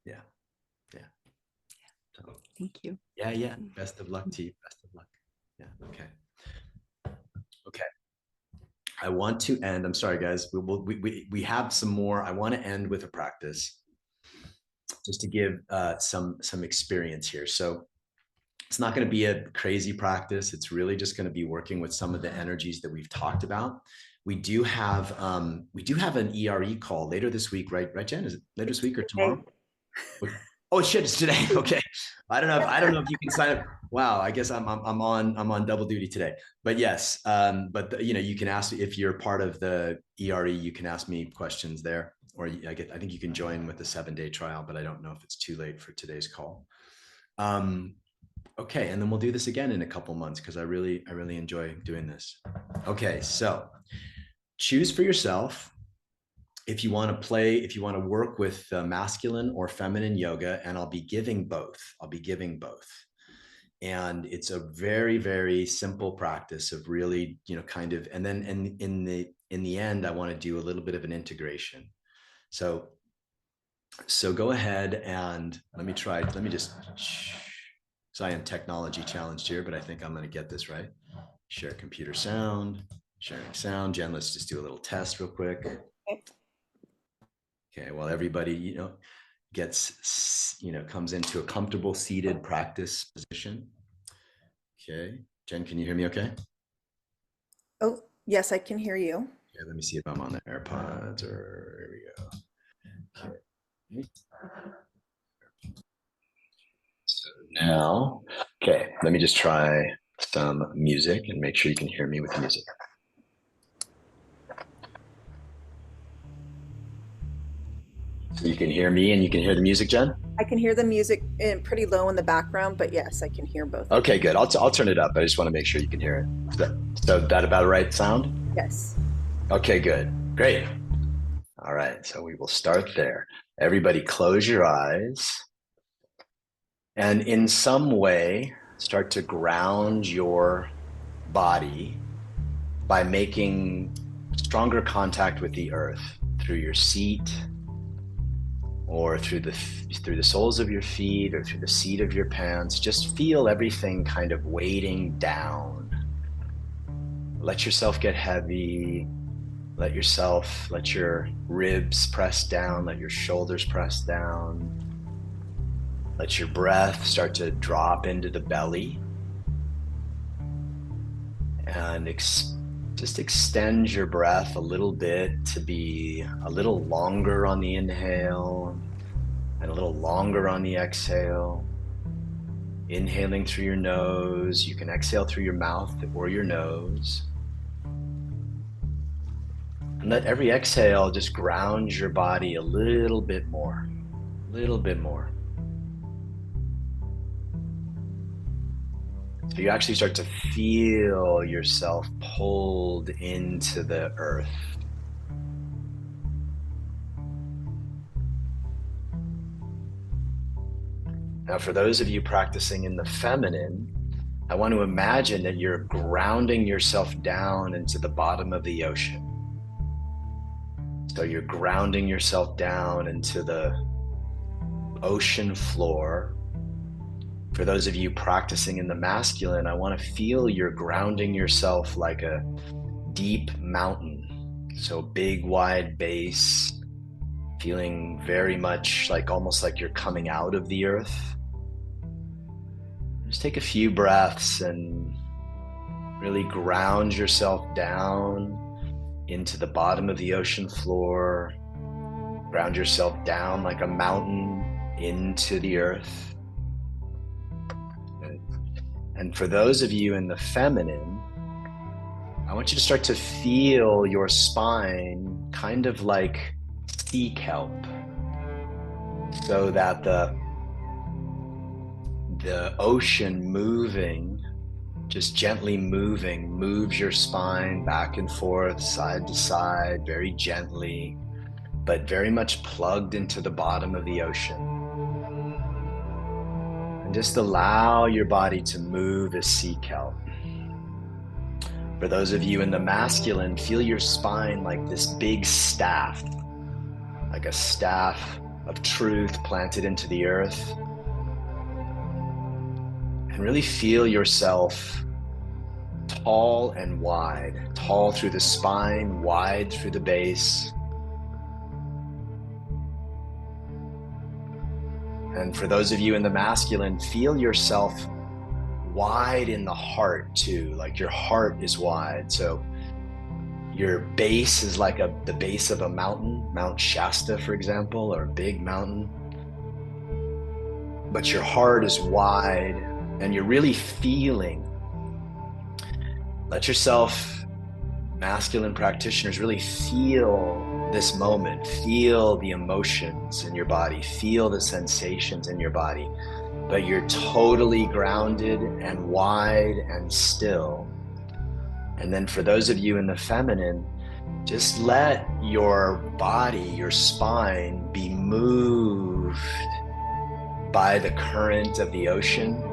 Yeah. So, thank you. Yeah. Best of luck to you. Best of luck. Yeah. Okay. I want to end. I'm sorry, guys. We have some more. I want to end with a practice just to give some experience here. So it's not going to be a crazy practice. It's really just going to be working with some of the energies that we've talked about. We do have an ERE call later this week, right, Jen? Is it later this week or tomorrow? Oh shit, it's today. Okay. I don't know if you can sign up. Wow, I guess I'm on double duty today. But yes, but you know, you can ask if you're part of the ERE, you can ask me questions there, or I think you can join with the 7-day trial, but I don't know if it's too late for today's call. Okay, and then we'll do this again in a couple months because I really enjoy doing this. Okay, so choose for yourself if you want to work with masculine or feminine yoga, and I'll be giving both. And it's a very, very simple practice of really, you know, kind of, and then in the end, I want to do a little bit of an integration. So go ahead and let me just, so I am technology challenged here, but I think I'm going to get this right. Share computer sound, sharing sound. Jen, let's just do a little test real quick. Okay, well, everybody, you know, comes into a comfortable seated practice position. Okay, Jen, can you hear me okay? Oh, yes, I can hear you. Okay, let me see if I'm on the AirPods or here we go. Okay. So now, okay, let me just try some music and make sure you can hear me with music. So you can hear me and you can hear the music, Jen? I can hear the music pretty low in the background, but yes, I can hear both. Okay, good. I'll turn it up. I just want to make sure you can hear it. So that about right sound? Yes. Okay, good. Great. All right, so we will start there. Everybody close your eyes and in some way start to ground your body by making stronger contact with the earth through your seat, or through the soles of your feet, or through the seat of your pants. Just feel everything kind of weighting down. Let yourself get heavy. Let your ribs press down. Let your shoulders press down. Let your breath start to drop into the belly. And just extend your breath a little bit to be a little longer on the inhale and a little longer on the exhale. Inhaling through your nose. You can exhale through your mouth or your nose. And let every exhale just ground your body a little bit more, a little bit more. So you actually start to feel yourself pulled into the earth. Now, for those of you practicing in the feminine, I want to imagine that you're grounding yourself down into the bottom of the ocean. So you're grounding yourself down into the ocean floor. For those of you practicing in the masculine, I want to feel you're grounding yourself like a deep mountain. So big, wide base, feeling very much like almost like you're coming out of the earth. Just take a few breaths and really ground yourself down into the bottom of the ocean floor. Ground yourself down like a mountain into the earth. And for those of you in the feminine, I want you to start to feel your spine kind of like sea kelp, so that the ocean moving, just gently moving, moves your spine back and forth, side to side, very gently, but very much plugged into the bottom of the ocean. And just allow your body to move as sea kelp. For those of you in the masculine, feel your spine like this big staff, like a staff of truth planted into the earth. And really feel yourself tall and wide, tall through the spine, wide through the base. And for those of you in the masculine, feel yourself wide in the heart too, like your heart is wide. So your base is like the base of a mountain, Mount Shasta, for example, or a big mountain. But your heart is wide and you're really feeling. Let yourself, masculine practitioners, really feel this moment, feel the emotions in your body, feel the sensations in your body, but you're totally grounded and wide and still. And then for those of you in the feminine, just let your body, your spine be moved by the current of the ocean.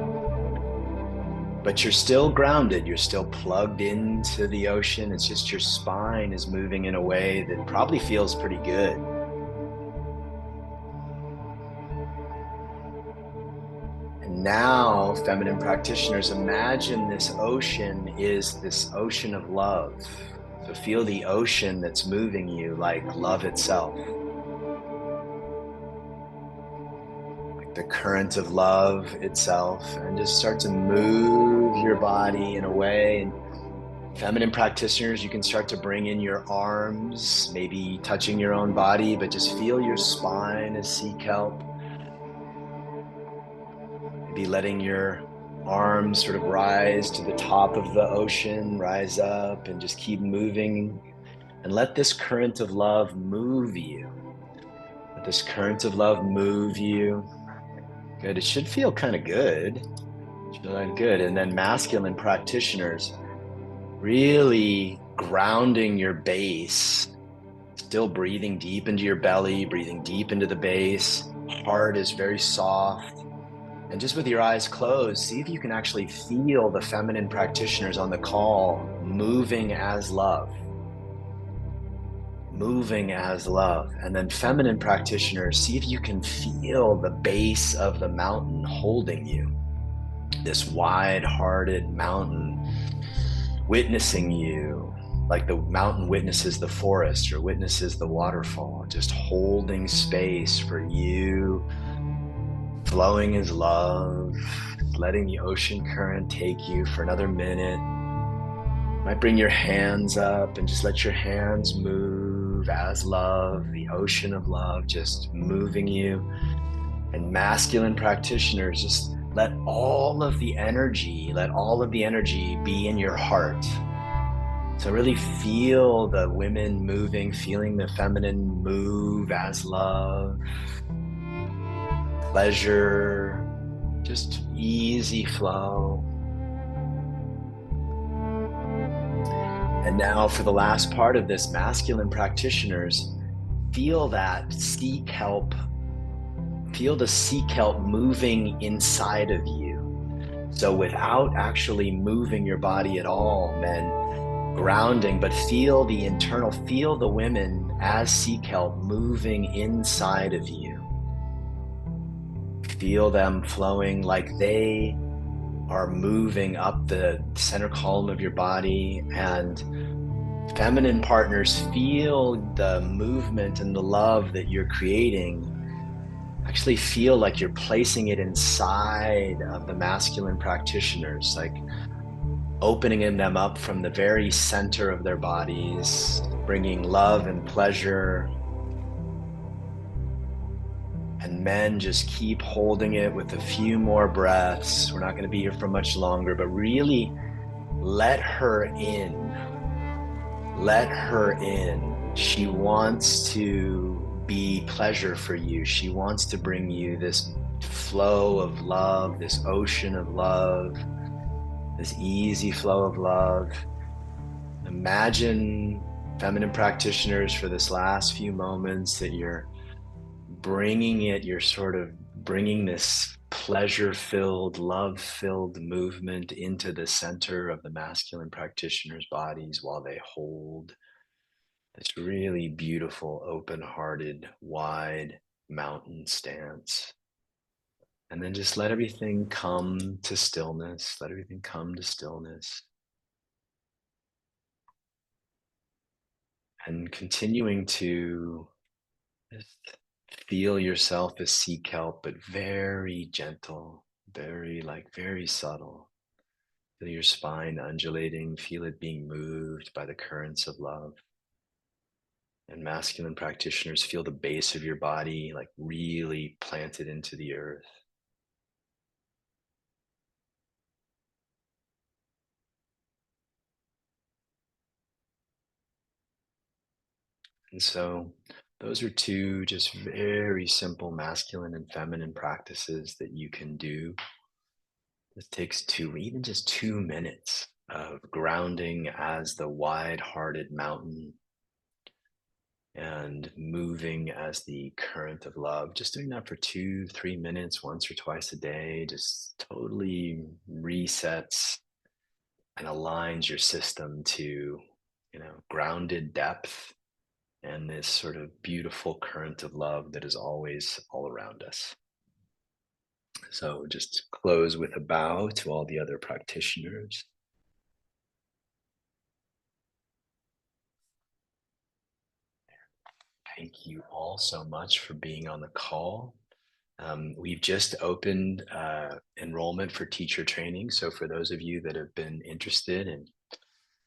But you're still grounded, you're still plugged into the ocean. It's just your spine is moving in a way that probably feels pretty good. And now, feminine practitioners, imagine this ocean is this ocean of love. So feel the ocean that's moving you like love itself. The current of love itself, and just start to move your body in a way. And feminine practitioners, you can start to bring in your arms, maybe touching your own body, but just feel your spine as sea kelp. Maybe letting your arms sort of rise to the top of the ocean, rise up and just keep moving. And let this current of love move you. Let this current of love move you. Good. It should feel kind of good. It should feel good. And then masculine practitioners, really grounding your base, still breathing deep into your belly, breathing deep into the base. Heart is very soft. And just with your eyes closed, see if you can actually feel the feminine practitioners on the call moving as love. Moving as love. And then feminine practitioners, see if you can feel the base of the mountain holding you. This wide-hearted mountain witnessing you, like the mountain witnesses the forest or witnesses the waterfall, just holding space for you, flowing as love, letting the ocean current take you for another minute. You might bring your hands up and just let your hands move as love, the ocean of love just moving you. And masculine practitioners, just let all of the energy be in your heart. So really feel the women moving, feeling the feminine move as love, pleasure, just easy flow. And now for the last part of this, masculine practitioners, feel that seek help, feel the seek help moving inside of you. So without actually moving your body at all, men, grounding, but feel the internal, feel the women as seek help moving inside of you. Feel them flowing like they are moving up the center column of your body. And feminine partners, feel the movement and the love that you're creating. Actually feel like you're placing it inside of the masculine practitioners, like opening them up from the very center of their bodies, bringing love and pleasure. And men, just keep holding it with a few more breaths. We're not going to be here for much longer, but really let her in. Let her in. She wants to be pleasure for you. She wants to bring you this flow of love, this ocean of love, this easy flow of love. Imagine, feminine practitioners, for this last few moments that you're bringing it, you're sort of bringing this pleasure-filled, love-filled movement into the center of the masculine practitioners' bodies while they hold this really beautiful, open-hearted, wide mountain stance. And then just let everything come to stillness. Let everything come to stillness. And continuing to just feel yourself as seek help, but very gentle, very subtle. Feel your spine undulating, feel it being moved by the currents of love. And masculine practitioners, feel the base of your body like really planted into the earth. And so those are two just very simple masculine and feminine practices that you can do. It takes even just 2 minutes of grounding as the wide-hearted mountain and moving as the current of love. Just doing that for 2-3 minutes, once or twice a day, just totally resets and aligns your system to, grounded depth and this sort of beautiful current of love that is always all around us. So just close with a bow to all the other practitioners. Thank you all so much for being on the call. We've just opened enrollment for teacher training. So for those of you that have been interested in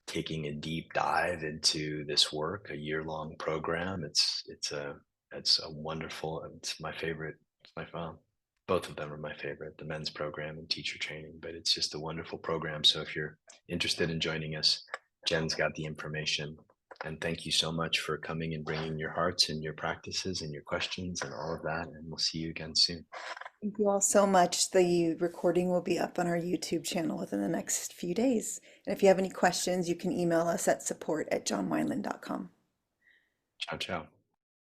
taking a deep dive into this work, a year-long program, it's a wonderful, it's my favorite. Both of them are my favorite, the men's program and teacher training, but it's just a wonderful program. So if you're interested in joining us, Jen's got the information. And thank you so much for coming and bringing your hearts and your practices and your questions and all of that. And we'll see you again soon. Thank you all so much. The recording will be up on our YouTube channel within the next few days. And if you have any questions, you can email us at support@johnwineland.com. Ciao, ciao.